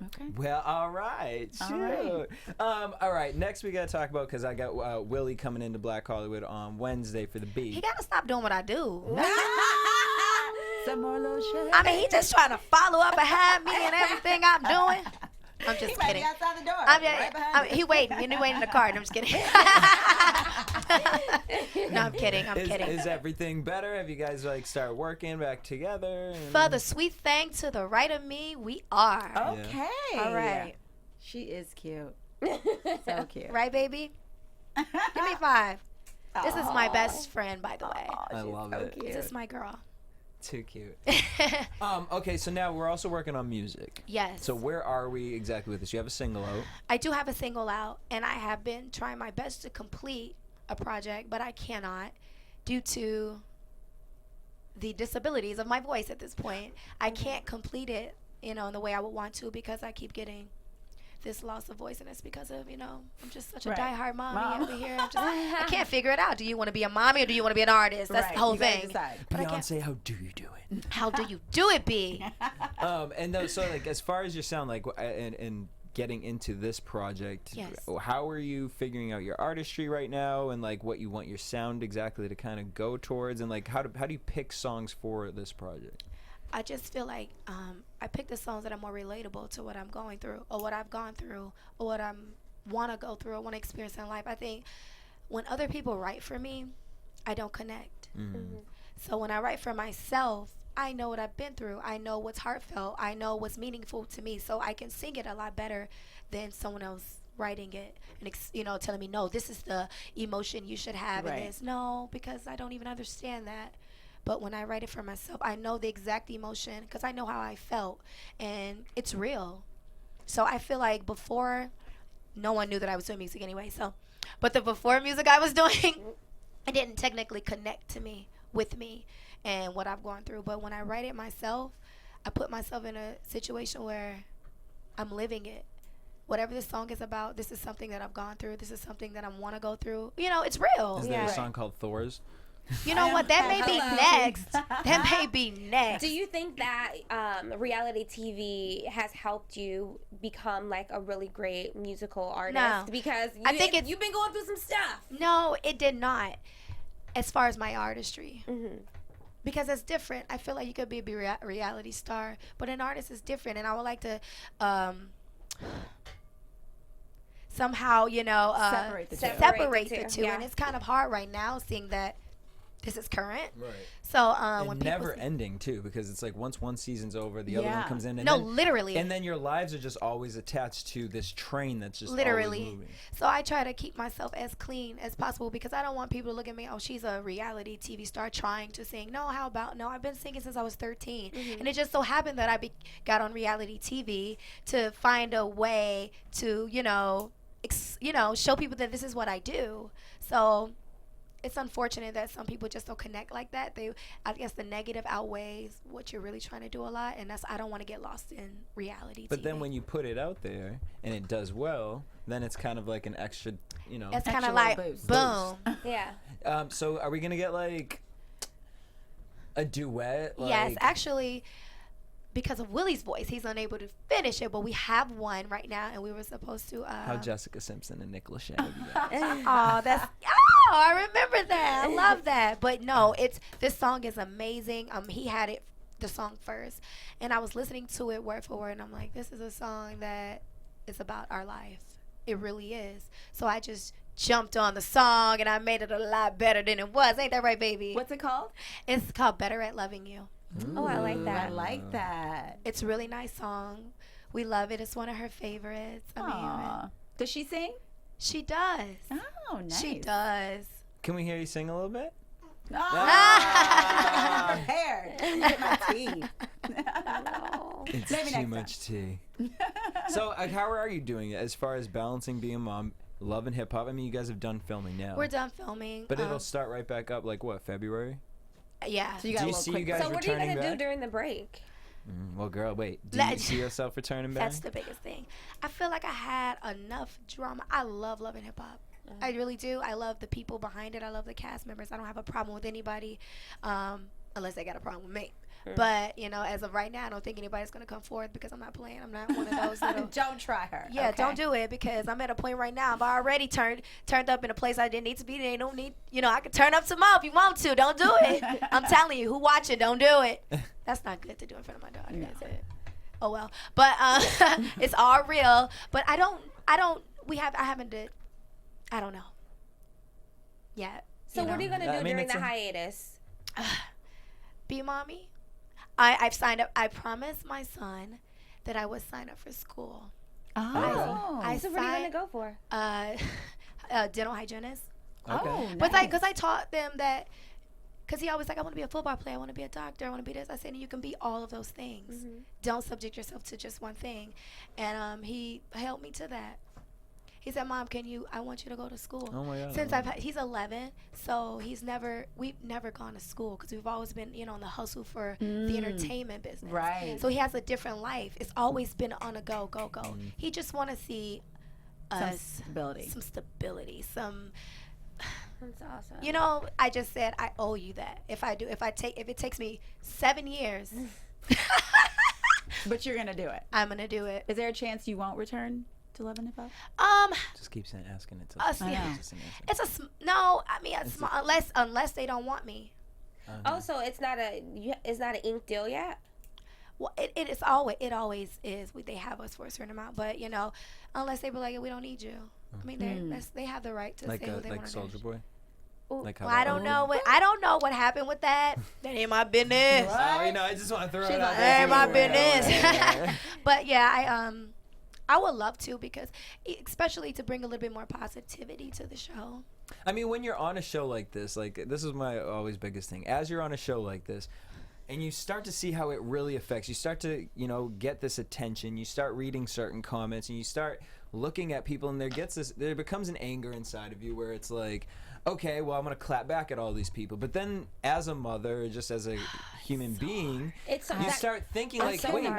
Okay. Well, all right. All Shoot. All right. Next, we got to talk about, because I got Willie coming into Black Hollywood on Wednesday for the beat. He got to stop doing what I do. Some more little shit. I mean, he just trying to follow up behind me and everything I'm doing. I'm just He might kidding. be outside the door. I'm right behind you. he waiting. He waiting in the car. And I'm just kidding. No, I'm kidding. I'm kidding. Is everything better? Have you guys like started working back together? And- For the sweet thing to the right of me, we are. Okay. All right. She is cute. So cute. Right, baby? Give me 5. This is my best friend, by the way. I love it. This is my girl. Too cute. Okay, so now we're also working on music. Yes. So where are we exactly with this? You have a single out. I do have a single out, and I have been trying my best to complete a project, but I cannot due to the disabilities of my voice at this point. I can't complete it, in the way I would want to because I keep getting this loss of voice, and it's because of, I'm just such a Right. diehard mommy Mom. over here. I can't figure it out. Do you want to be a mommy or do you want to be an artist? That's Right. the whole You gotta thing. decide. But I can't. Beyonce, how do you do it? How do you do it, B? And no, so like as far as your sound, like and getting into this project, Yes. how are you figuring out your artistry right now, and like what you want your sound exactly to kind of go towards, and like how do you pick songs for this project? I just feel like I pick the songs that are more relatable to what I'm going through or what I've gone through or what I want to go through or want to experience in life. I think when other people write for me, I don't connect. So when I write for myself, I know what I've been through. I know what's heartfelt. I know what's meaningful to me. So I can sing it a lot better than someone else writing it and telling me, no, this is the emotion you should have in Right. this. No, because I don't even understand that. But when I write it for myself, I know the exact emotion because I know how I felt, and it's real. So I feel like before, no one knew that I was doing music anyway. So, but the before music I was doing, it didn't technically connect to me, with me, and what I've gone through. But when I write it myself, I put myself in a situation where I'm living it. Whatever this song is about, this is something that I've gone through. This is something that I want to go through. You know, it's real. Is there a song called Thor's? You know what? That may be next. That may be next. Do you think that reality TV has helped you become like a really great musical artist? No. Because I think you've been going through some stuff. No, it did not. As far as my artistry. Mm-hmm. Because it's different. I feel like you could be a reality star, but an artist is different. And I would like to somehow, you know, Separate the two. separate the two. Yeah. And it's kind of hard right now seeing that this is current. Right. So And when people never ending too, because it's like once one season's over, the other one Yeah. comes in. And no, then, literally. And then your lives are just always attached to this train that's just Literally. always moving. So I try to keep myself as clean as possible because I don't want people to look at me, oh, she's a reality TV star trying to sing. No, how about, no, I've been singing since I was 13. And it just so happened that I got on reality TV to find a way to, you know, show people that this is what I do. So it's unfortunate that some people just don't connect like that. I guess the negative outweighs what you're really trying to do a lot, and I don't want to get lost in reality But TV. then when you put it out there and it does well, then it's kind of like an extra, you know. it's kind extra of like boost. boom. Yeah. So are we gonna get like a duet? Yes, Like, actually, because of Willie's voice, he's unable to finish it, but we have one right now, and we were supposed to. how Jessica Simpson and Nick Lachey would be that. I remember that. I love that. But no, this song is amazing. He had the song first, and I was listening to it word for word, and I'm like, this is a song that is about our life. It really is. So I just jumped on the song, and I made it a lot better than it was. Ain't that right, baby? What's it called? It's called Better at Loving You. Oh, I like that. I like that. It's a really nice song. We love it. It's one of her favorites. I mean, Aw. Does she sing? she does. Oh, nice. She does. Can we hear you sing a little bit? Oh, prepared. Get my tea. It's Maybe too next much tea. So how are you doing as far as balancing being a mom, love and hip hop? I mean, you guys have done filming now. We're done filming. But it'll start right back up like what, February? Yeah. So you got Do a you little see quick you guys So what are you returning gonna do back? during the break? Well, girl, wait. Do Let- you see yourself returning back? That's the biggest thing. I feel like I had enough drama. I love loving hip hop. I really do. I love the people behind it. I love the cast members. I don't have a problem with anybody, unless they got a problem with me. But you know, as of right now, I don't think anybody's gonna come forward because I'm not playing. I'm not one of those little. Don't try her. Yeah, okay? don't do it because I'm at a point right now. I've already turned up in a place I didn't need to be. They don't need, you know, I could turn up some more if you want to. Don't do it. I'm telling you, who watching, don't do it. That's not good to do in front of my daughter, is it? Oh well, but it's all real. But I don't know. Yet. So what are you gonna do I mean, during it's the a- hiatus? Be a mommy. I've signed up. I promised my son that I would sign up for school. Oh. I So what are you signed gonna go for? dental hygienist. Okay. Oh, But nice. because I taught them that, because he always like, I want to be a football player, I want to be a doctor, I want to be this. I said, you can be all of those things. Don't subject yourself to just one thing. And he held me to that. He said, Mom, I want you to go to school. Oh my God. Since he's 11, so we've never gone to school because we've always been, you know, on the hustle for the entertainment business. Right. So he has a different life. It's always been on a go. He just want to see Some us, stability. some stability, some. That's awesome. You know, I just said I owe you that. If it takes me 7 years, But you're going to do it. I'm gonna do it. Is there a chance you won't return to Love and Hip Hop? Just keep asking it. Yeah. Just an answer. It's a small unless they don't want me. Oh, so it's not an ink deal yet? Well, it always is. They have us for a certain amount, but you know, unless they be like, we don't need you. I mean, they have the right to Like say who they want to Soulja Boy. Like how Well, I don't know what happened with that. That ain't my business. Oh, you know, I just want to throw it out That there. ain't my too. business. But yeah, I would love to because, especially to bring a little bit more positivity to the show. I mean, when you're on a show like this is my always biggest thing. As you're on a show like this, and you start to see how it really affects. You start to, get this attention. You start reading certain comments, and you start looking at people, and there becomes an anger inside of you where it's like, okay, well, I'm gonna clap back at all these people. But then, as a mother, just as a human being, you start thinking like, wait,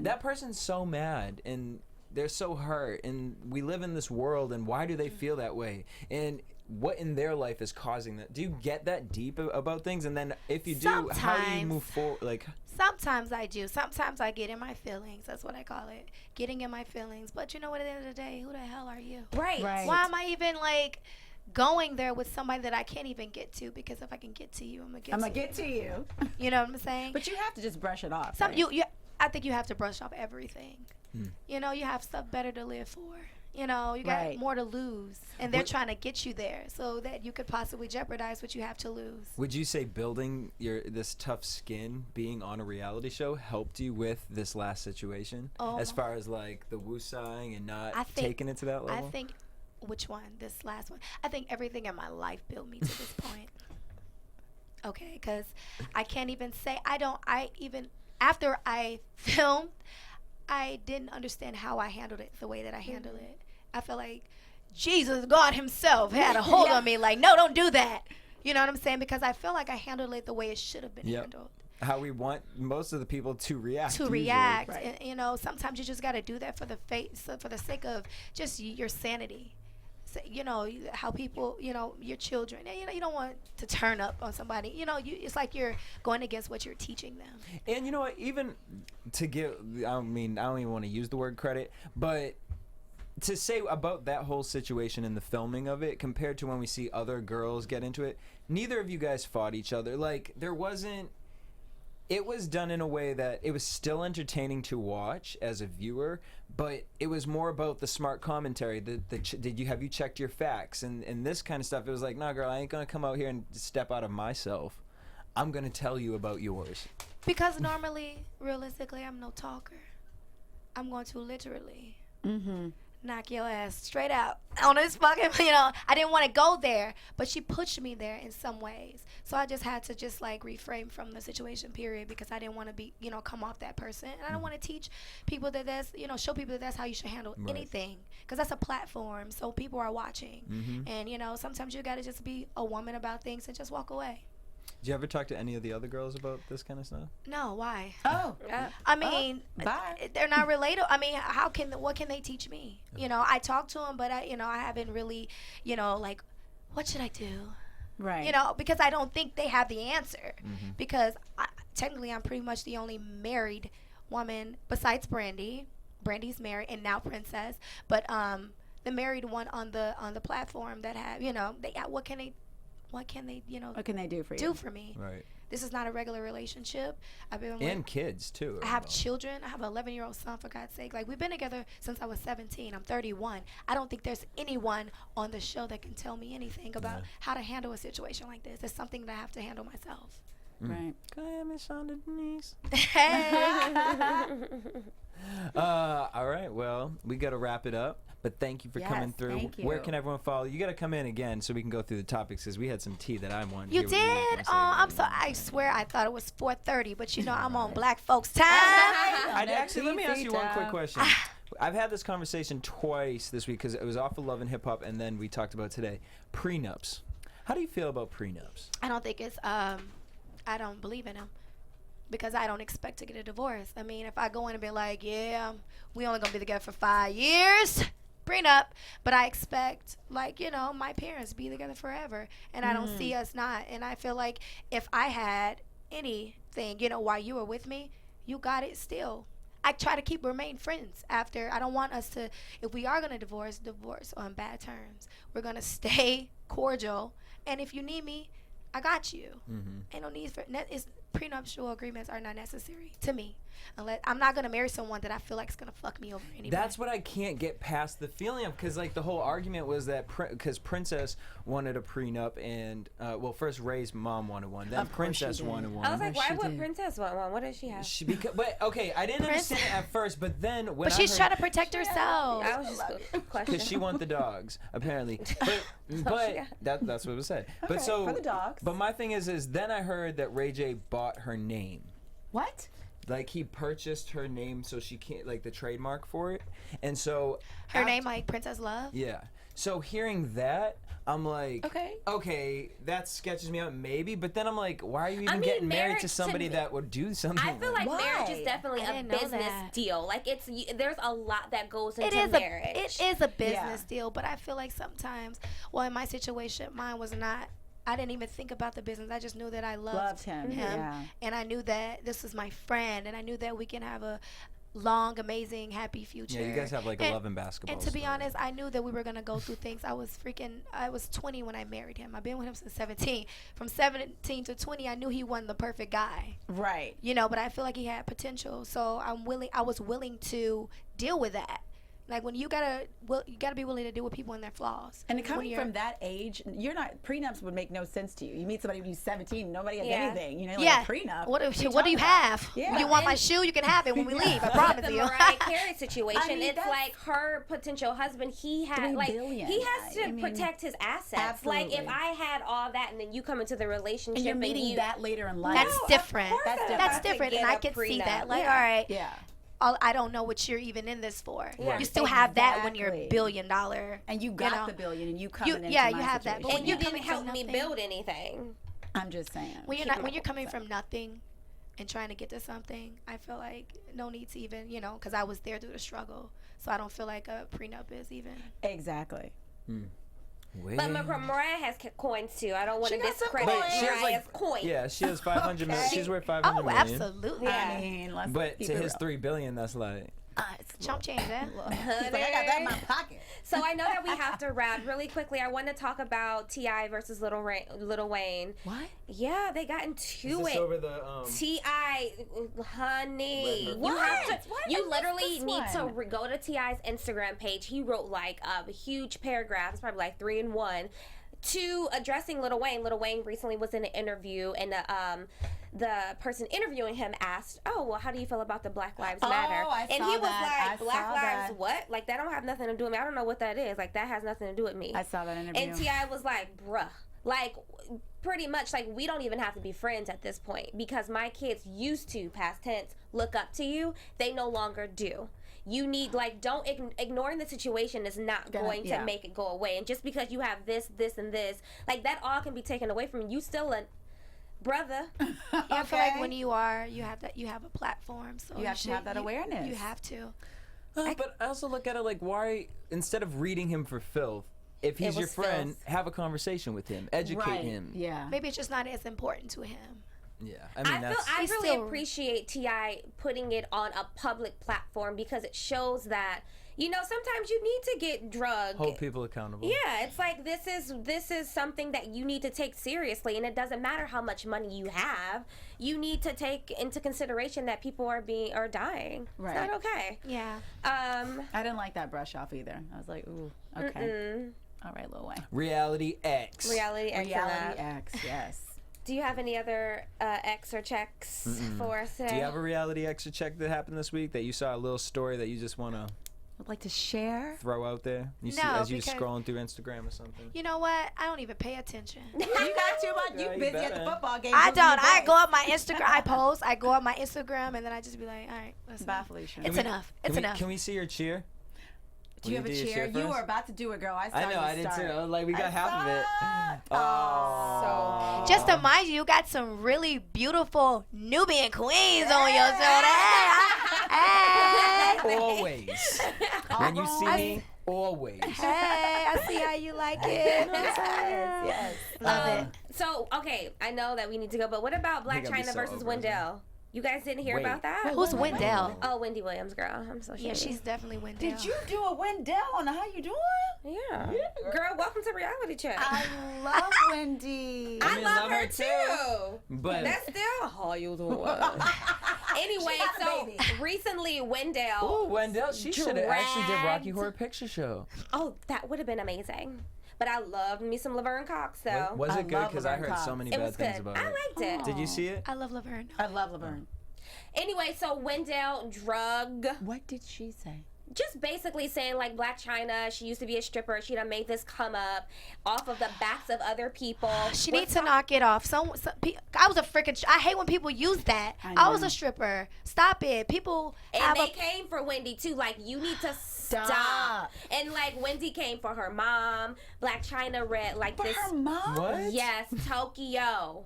that person's so mad, and they're so hurt, and we live in this world, and why do they feel that way? And what in their life is causing that? Do you get that deep about things? And then if you do, how do you move forward? Like, sometimes I do. Sometimes I get in my feelings. That's what I call it. Getting in my feelings. But you know what, at the end of the day, who the hell are you? Right. Why am I even like going there with somebody that I can't even get to? Because if I can get to you, I'm gonna get to you. You know what I'm saying? But you have to just brush it off. I think you have to brush off everything. You have stuff better to live for. You got more to lose, and they're trying to get you there so that you could possibly jeopardize what you have to lose. Would you say building this tough skin, being on a reality show, helped you with this last situation? As far as like the woosahing and not taking it to that level? I think, which one? This last one? I think everything in my life built me to this point. Okay, because I can't even say, after I filmed, I didn't understand how I handled it the way that I handled it. I felt like Jesus, God himself had a hold on me like, no, don't do that. You know what I'm saying? Because I feel like I handled it the way it should have been handled. How we want most of the people to react. Right. And, sometimes you just got to do that for the sake of just your sanity. So, how people, your children, you don't want to turn up on somebody. It's like you're going against what you're teaching them. And you know what? Even to give, I don't even want to use the word credit, but to say about that whole situation and the filming of it compared to when we see other girls get into it, neither of you guys fought each other. Like, it was done in a way that it was still entertaining to watch as a viewer, but it was more about the smart commentary. Have you checked your facts and this kind of stuff? It was like, nah, girl, I ain't gonna come out here and step out of myself. I'm gonna tell you about yours. Because normally, realistically, I'm no talker. I'm going to literally knock your ass straight out on this fucking, I didn't want to go there, but she pushed me there in some ways. So I just had to just like reframe from the situation, period, because I didn't want to be, come off that person. And I don't want to teach people show people that that's how you should handle anything, because that's a platform. So people are watching. And, sometimes you got to just be a woman about things and just walk away. Did you ever talk to any of the other girls about this kind of stuff? No, why? Bye. They're not related. I mean, what can they teach me? I talk to them, but I haven't really, like, what should I do? Right. Because I don't think they have the answer. Because technically, I'm pretty much the only married woman besides Brandy. Brandy's married and now Princess, but the married one on the platform that have, what can they do for you? Do for me. Right. This is not a regular relationship. Kids too. I have children. I have an 11-year-old son, for God's sake. Like, we've been together since I was 17. I'm 31. I don't think there's anyone on the show that can tell me anything about how to handle a situation like this. It's something that I have to handle myself. Right. Go ahead, Miss Shanda Denyce. Hey. All right. Well, we got to wrap it up. But thank you for coming through. Thank you. Where can everyone follow? You got to come in again so we can go through the topics, because we had some tea that I wanted. You did? I swear I thought it was 4:30, but I'm on Black folks' time. Let me ask you one quick question. I've had this conversation twice this week because it was off of Love and Hip Hop, and then we talked about today prenups. How do you feel about prenups? I don't think it's. I don't believe in them. Because I don't expect to get a divorce. I mean, if I go in and be like, yeah, we only gonna be together for 5 years, prenup. But I expect, like, my parents be together forever. And I don't see us not. And I feel like if I had anything, while you were with me, you got it still. I try to remain friends after. I don't want us to, if we are gonna divorce on bad terms. We're gonna stay cordial. And if you need me, I got you. Ain't no need for prenuptial agreements are not necessary to me. Unless I'm not gonna marry someone that I feel like is gonna fuck me over anyway. That's what I can't get past the feeling of, because like the whole argument was that because Princess wanted a prenup, and first Ray's mom wanted one, then Princess wanted one. I was like, why would Princess want one? What does she have? I didn't understand it at first, but then when she's trying to protect herself. I was just questioning. Because she wanted the dogs, apparently. But that's what was said. For the dogs. But my thing is then I heard that Ray J bought her name. What? Like he purchased her name so she can't, like the trademark for it, and so Her name like Princess Love. Yeah. So hearing that, I'm like, Okay. that sketches me out maybe, but then I'm like, why are you even mean, getting married marriage to to somebody me- that would do something? I feel like Why? marriage is definitely I a didn't know business that. deal. Like there's a lot that goes into It is marriage. it is a business deal, but I feel like sometimes, well, in my situation, mine was not. I didn't even think about the business. I just knew that I loved him. Yeah. and I knew that this was my friend, and I knew that we can have a long, amazing, happy future. Yeah, you guys have like a love and basketball. And to be story. honest, I knew that we were gonna go through things. I was 20 when I married him. I've been with him since 17. From 17 to 20, I knew he wasn't the perfect guy. Right. You know, but I feel like he had potential. So I was willing to deal with that. Like when you gotta be willing to deal with people and their flaws. And When coming you're- from that age, prenups would make no sense to you. You meet somebody who's 17, nobody has Yeah. anything. You know, like yeah. a prenup. What do you talking have? about? Yeah. You want my shoe? You can have it when we leave. I promise the you. Mariah Carey situation, I mean, it's that's- like her potential husband. He had $3 like billion. he has to I mean, protect his assets. Like if absolutely. I had all that and then you come into the relationship And you're and meeting you, that later in life. That's No, of different. course That's I different. have That's to different, get and I a can see prenup. that. Like, Yeah. all right, Yeah. I don't know what you're even in this for. Yeah. You still have that when you're Exactly. $1 billion. And you got the billion, and you coming into yeah, my you have that, but situation. and you you're didn't coming help from me nothing. build anything. I'm just saying. When you're Keep not, it when you're up. coming from nothing and trying to get to something, I feel like no need to even, because I was there through the struggle. So I don't feel like a prenup is even. Exactly. But Mariah has coins too. I don't want to She got some discredit coins. She has, Mariah's like- coins. Yeah, she has 500 million. She's worth 500 Oh, million. absolutely. I mean, let's But keep to it his real. 3 billion, that's like. It's Chump change, eh? He's like, I got that in my pocket. So I know that we have to wrap really quickly. I want to talk about T.I. versus Lil Wayne. What? Yeah, they got into Is this it. over the T.I., honey, you What? have to. Why You did I literally miss need this to one? go to T.I.'s Instagram page. He wrote like a huge paragraph. It's probably like 3 in 1. To addressing Lil Wayne. Lil Wayne recently was in an interview, and the person interviewing him asked, "Oh, well, how do you feel about the Black Lives Matter?" I And saw he was that. like, I "Black saw Lives that. what? Like that don't have nothing to do with me. I don't know what that is. Like that has nothing to do with me." I saw that interview. And T.I. was like, "Bruh, like pretty much like we don't even have to be friends at this point because my kids used to, past tense, look up to you. They no longer do." You need, like, don't ignoring the situation is not going to make it go away. And just because you have this, and this, like, that all can be taken away from you. You still a brother. Yeah, I feel like when you have a platform, so You have to have that awareness. You have to. But I also look at it like, why, instead of reading him for filth, if he's It your was friend, filth. have a conversation with him, educate him. Yeah. Maybe it's just not as important to him. Yeah, I mean, I He's really still- appreciate T.I. putting it on a public platform because it shows that, sometimes you need to get drugged. hold people accountable. Yeah, it's like this is something that you need to take seriously, and it doesn't matter how much money you have. You need to take into consideration that people are dying. Right. It's not okay. Yeah. I didn't like that brush off either. I was like, ooh, okay. All right, Lil Wayne. Reality X. Reality X. Reality X, yes. Do you have any other X or checks for us today? Do you have a reality X or check that happened this week that you saw a little story that you just want to Would like to share? throw out there? You see No, as you because- scrolling through Instagram or something. You know what? I don't even pay attention. You got too much. Yeah, You you busy at the better. football game. I losing don't. your I voice. go up my Instagram. I post. I go up my Instagram, and then I just be like, all right, listen. Bye, Felicia. It's enough. It's enough. Can we see your cheer? Do you have a your cheer? You first? were about to do it, girl. I saw I know, you I did start. too. I was like, we got I half of it. saw Oh. Just to mind you got some really beautiful Nubian queens on your shoulder. Hey, Always. When you see me, always. hey, I see how you like it. Yes. Love it. So, okay, I know that we need to go, but what about Black think I'd be Chyna so versus over it. Wendell? You guys didn't hear Wait. about that? Who's Wendell? Oh, Wendy Williams, girl. I'm so Yeah, shady. she's definitely Wendell. Did you do a Wendell on How You Doing? Yeah. Girl, welcome to Reality Check. I love Wendy. I mean, love love her her too. But That's still how you doing. Anyway, She got a so baby. recently Wendell. oh, Wendell, she should have actually did Rocky dragged- Horror Picture Show. Oh, that would have been amazing. But I loved me some Laverne Cox though. Was I it good? love Because I Laverne heard so Cox. many It bad was things good. about I it. liked it. Did you see it? I love Laverne. I love Laverne. Anyway, so Wendell drug What did she say? just basically saying like Black Chyna, she used to be a stripper. She done made this come up off of the backs of other people. She needs to knock it off. I was a freaking. I hate when people use that. I was a stripper. Stop it. People. And they came for Wendy too. Like, you need to stop. And like Wendy came for her mom. Black Chyna read like this. Her mom? What? Yes, Tokyo.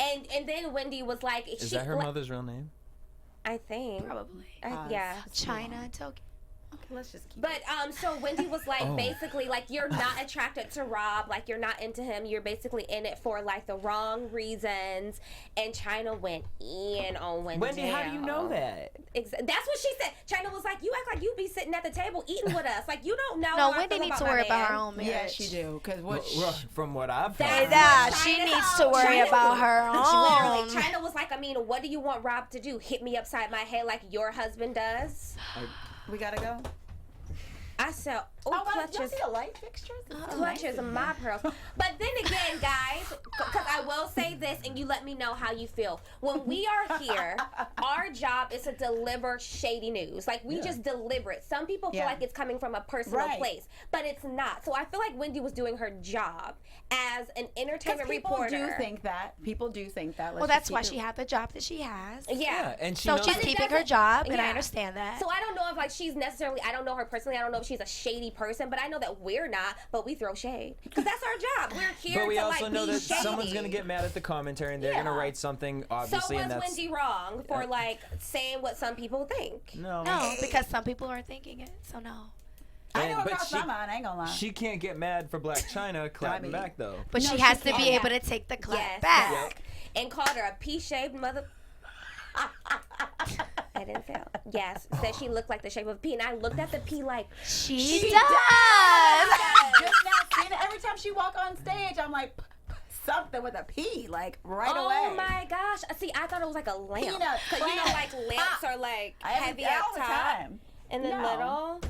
And then Wendy was like, Is that her mother's real name? I think. Probably. Yeah. Chyna and Tokyo. Okay, let's just keep But so Wendy was like, basically, like, you're not attracted to Rob, like, you're not into him, you're basically in it for like the wrong reasons. And Chyna went in on Wendy. Wendy, how do you know that? That's what she said. Chyna was like, you act like you be sitting at the table eating with us, like you don't know. No, how I Wendy feel needs to my worry about her man. own marriage. Yeah, she do. Because what? From what I've That's heard. Yeah, what she Chyna- needs to worry Chyna- about her own. Literally, Chyna was like, I mean, what do you want Rob to do? Hit me upside my head like your husband does? We gotta go. I said, clutches. see the light fixtures? Clutches of my pearls. But then again, guys, because I will say this and you let me know how you feel. When we are here, our job is to deliver shady news. Like, we just deliver it. Some people feel like it's coming from a personal place, but it's not. So I feel like Wendy was doing her job as an entertainment reporter. People do think that. People do think that. Well, that's why she had the job that she has. Yeah. And she So knows she's But it keeping her doesn't- job, and I yeah. understand that. So I don't know if like she's necessarily, I don't know her personally, I don't know if she's a shady person, but I know that we're not, but we throw shade. Because that's our job. We're here But we to also like know be that shady. someone's gonna get mad at the commentary and they're Yeah. gonna write something So obviously, was and that's Wendy wrong for like saying what some people think? no. No, because some people are thinking it, so no. I know what But crossed my mind. I ain't gonna lie. She can't get mad for Black Chyna clapping back though. But No, she she has to be can't. able to take the clap Yes. back. Yep. And called her a pea-shaped mother. I didn't fail. Yes, said she looked like the shape of a pea, and I looked at the pea like She does. Just now seeing it. Every time she walk on stage, I'm like, something with a P, like right away. Oh my gosh! See, I thought it was like a lamp. Peanut Cause you know, plant. like lamps are like I have heavy it up all the top time. in the No. middle.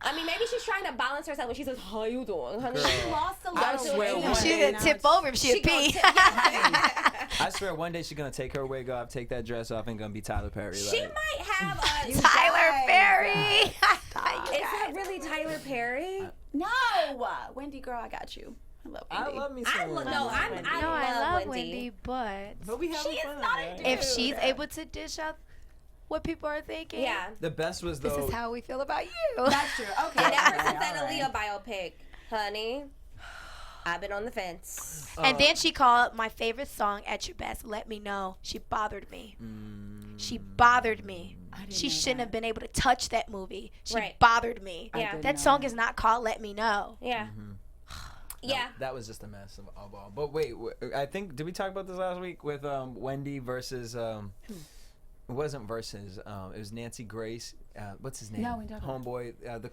I mean, maybe she's trying to balance herself when she says, "How you doing, honey?" She lost a I lot of swear weight. one She day- didn't tip over if she a gonna pee. tip- yeah. I swear one day she's gonna take her wig off, take that dress off, and gonna be Tyler Perry. She like. might have a. Tyler Perry. Is that really Tyler Perry? No, Wendy girl, I got you. I love I Wendy. love me I some love Wendy. I No, I love love Wendy, but But we having She is fun, not a right? dude. if she's able to dish out what people are thinking, Yeah. The best was this though. is how we feel about you. That's true. Okay. And ever all since right, that all right. Aaliyah biopic, honey, I've been on the fence. And then she called my favorite song "At Your Best." Let me know. She bothered me. She bothered me. didn't She know shouldn't that. have been able to touch that movie. She Right. bothered me. Yeah. didn't That know song that. is not called "Let Me Know." Yeah. Yeah. That was just a mess of all. But wait, I think did we talk about this last week with Wendy versus it wasn't versus it was Nancy Grace. What's his name? No, we don't. Homeboy, the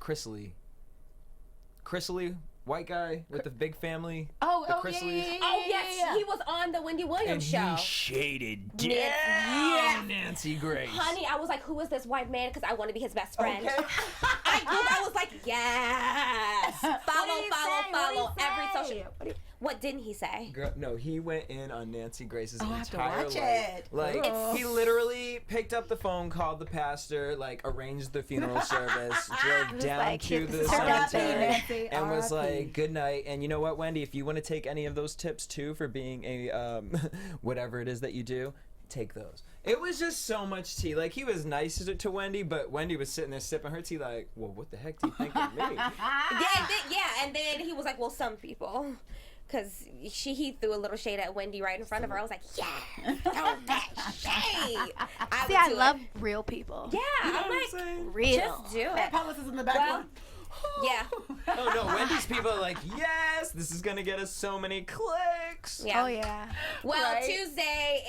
Chrisley, white guy with the big family. Oh, the oh, yeah, Chrisleys. yeah, yeah, Oh, yeah, yes. yeah. He was on the Wendy And Williams show. he shaded down Yeah. Nancy Grace. Honey, I was like, who is this white man? Because I want to be his best friend. Okay. I was like, yes. Follow, follow every social. What What didn't he say? Girl, no, he went in on Nancy Grace's I have to entire watch life. it. Like Ugh. he literally picked up the phone, called the pastor, like arranged the funeral service, drove Just down like, to here, the this is her cemetery, Nancy, and was R.I.P. like, "Good night." And you know what, Wendy? If you want to take any of those tips too for being a whatever it is that you do, take those. It was just so much tea. Like he was nice to Wendy, but Wendy was sitting there sipping her tea, like, "Well, what the heck do you think of me?" And then he was like, well, some people. Because he threw a little shade at Wendy right in front of her. I was like, yeah, throw that shade. See, I love real people. Yeah, You know I'm what I'm like, saying? Real. just do That it. publicist in the back. Well, going, yeah. Oh no, Wendy's people are like, yes, this is gonna get us so many clicks. Yeah. Oh yeah. Well, Right? Tuesday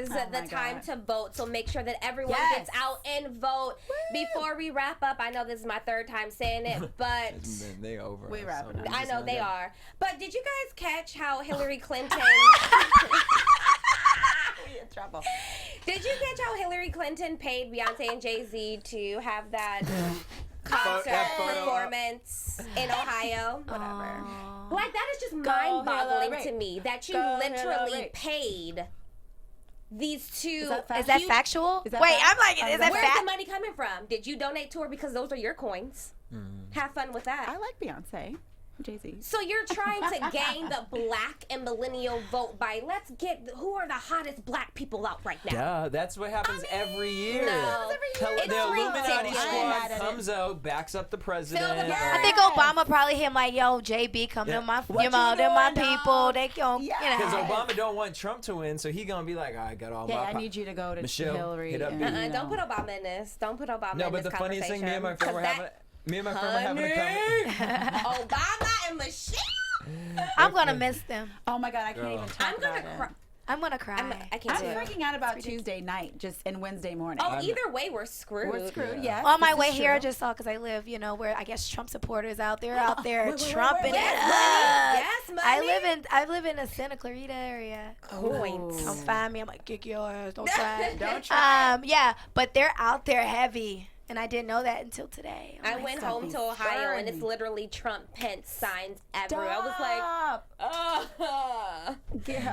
is Oh the my time God. to vote, so make sure that everyone Yes. gets out and vote. Before we wrap up, I know this is my third time saying it, but They over. We us, wrapping up. we're I just know gonna they go. are. But did you guys catch how Hillary Clinton... We in trouble. Did you catch how Hillary Clinton paid Beyonce and Jay-Z to have that concert that photo. performance in Ohio? Whatever. Like, that is just Go mind-boggling Hillary. to me that you Go literally Hillary. paid these two. Is that factual? Is that Wait, fact? I'm like, is that Where's the fact? money coming from? Did you donate to her because those are your coins? Have fun with that. I like Beyonce. Jay-Z. So you're trying to gain the black and millennial vote by let's get who are the hottest black people out right now. Duh, that's what happens every year. No. It's The Illuminati ridiculous. squad comes out, backs up the president. Fill the gap. I think Obama probably him like, yo, JB, come to my, What you know, you they're my doing, people. dog? They gon' Yeah. you know. Because Obama don't want Trump to win, so he gonna be like, I got all Yeah, my. I need you to go to Michelle, Hillary. hit up and, me. you Don't know. put Obama in this. Don't put Obama No, in but this the funniest thing, me and my friend were 'Cause having a conversation. Obama and Michelle. I'm gonna miss them. Oh my God, I can't Girl. even talk I'm gonna about cry. it. I'm gonna cry. I can't I'm do it. freaking out about Tuesday night, just and Wednesday morning. Oh, either way, we're screwed. We're screwed. Yeah. Yes. On my this way is here, I true. just saw because I live, you know, where I guess Trump supporters out there trumping it Yes, up. money. Yes, money. I live in the Santa Clarita area. Points. Come find me. I'm like, kick your ass. Don't try. Don't try. Yeah, but they're out there heavy, and I didn't know that until today. I'm I like, went so- home to Ohio and it's burn. literally Trump Pence signs everywhere. I was like, Stop.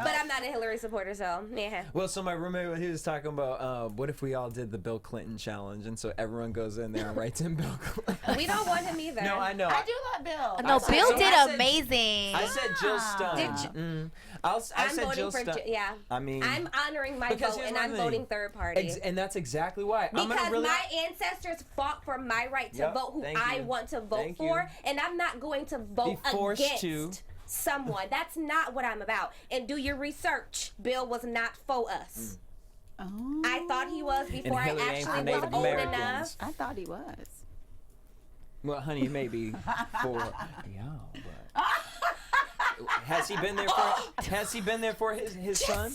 but I'm not a Hillary supporter, so yeah. Well, so my roommate, he was talking about what if we all did the Bill Clinton challenge, and so everyone goes in there and writes in Bill Clinton. We don't want him either. No, I know. I do love Bill. No, I said- Bill so did I said- amazing. I said Jill Stein. Did I I'm said voting Jill for Stein. yeah. I mean, I'm honoring my because vote here's and my I'm thing. voting third party. And that's exactly why. I'm Because gonna really. my ancestors fought for my right to Yep, vote who thank I you. want to vote Thank you. for, and I'm not going to vote Be forced against to. someone. That's not what I'm about. And do your research. Bill was not for us. Oh, I thought he was before I Hillary ain't for actually was Native old Americans. enough. I thought he was. Well, honey, maybe for but has he been there for? Has he been there for his son?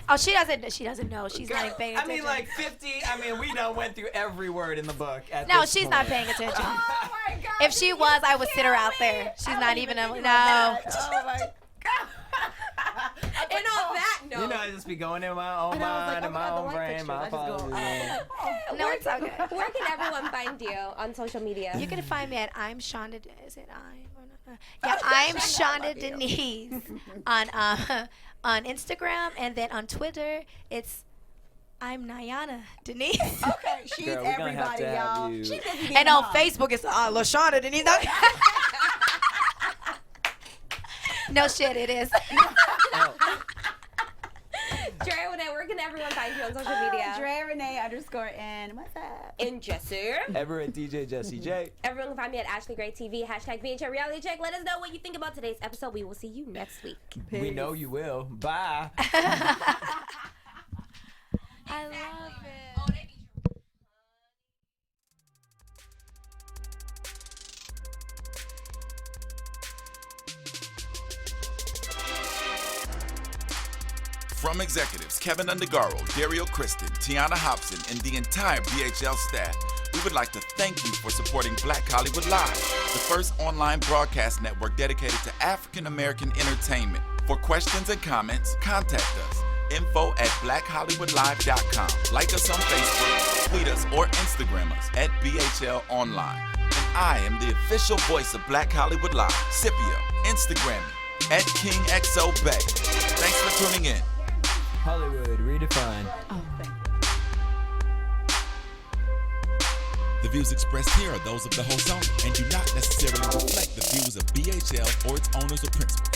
Oh, she doesn't know. She's not even paying I attention. mean, like 50. I mean, we done went through every word in the book. No, she's not paying attention. Oh my God. If she was, I would sit her out there. She's not even a no. Oh my God. And on that note, You know, I just be going in my own And I was like, mind, oh in my my God, the own light brain, fixture. my I just go, apologies. No, it's okay. where can everyone find you on social media? You can find me at I'm Shanda. Is it I'm? Or not? Yeah, I'm Shanda Denyce on Instagram, and then on Twitter it's I'm Nyana Denise. Okay, she's Girl, we're gonna have everybody, to have y'all. you. She's busy being And a on mom. Facebook it's LaShonda Denise. No shit, it is. Dre Renee, where can everyone find you on social media? Dre Renee _N. What's up? And Jesse. Ever at DJ Jesse J. Everyone can find me at Ashley Gray TV, #BHL Reality Check. Let us know what you think about today's episode. We will see you next week. We know you will. Bye. I love it. From executives Keven Undergaro, Dario Kristen, Tiana Hobson, and the entire BHL staff, we would like to thank you for supporting Black Hollywood Live, the first online broadcast network dedicated to African American entertainment. For questions and comments, contact us. info@blackhollywoodlive.com. Like us on Facebook, tweet us, or Instagram us at BHL Online. And I am the official voice of Black Hollywood Live, Scipio. Instagram me at KingXOBay. Thanks for tuning in. Hollywood redefined. Oh, thank you. The views expressed here are those of the host only and do not necessarily reflect the views of BHL or its owners or principals.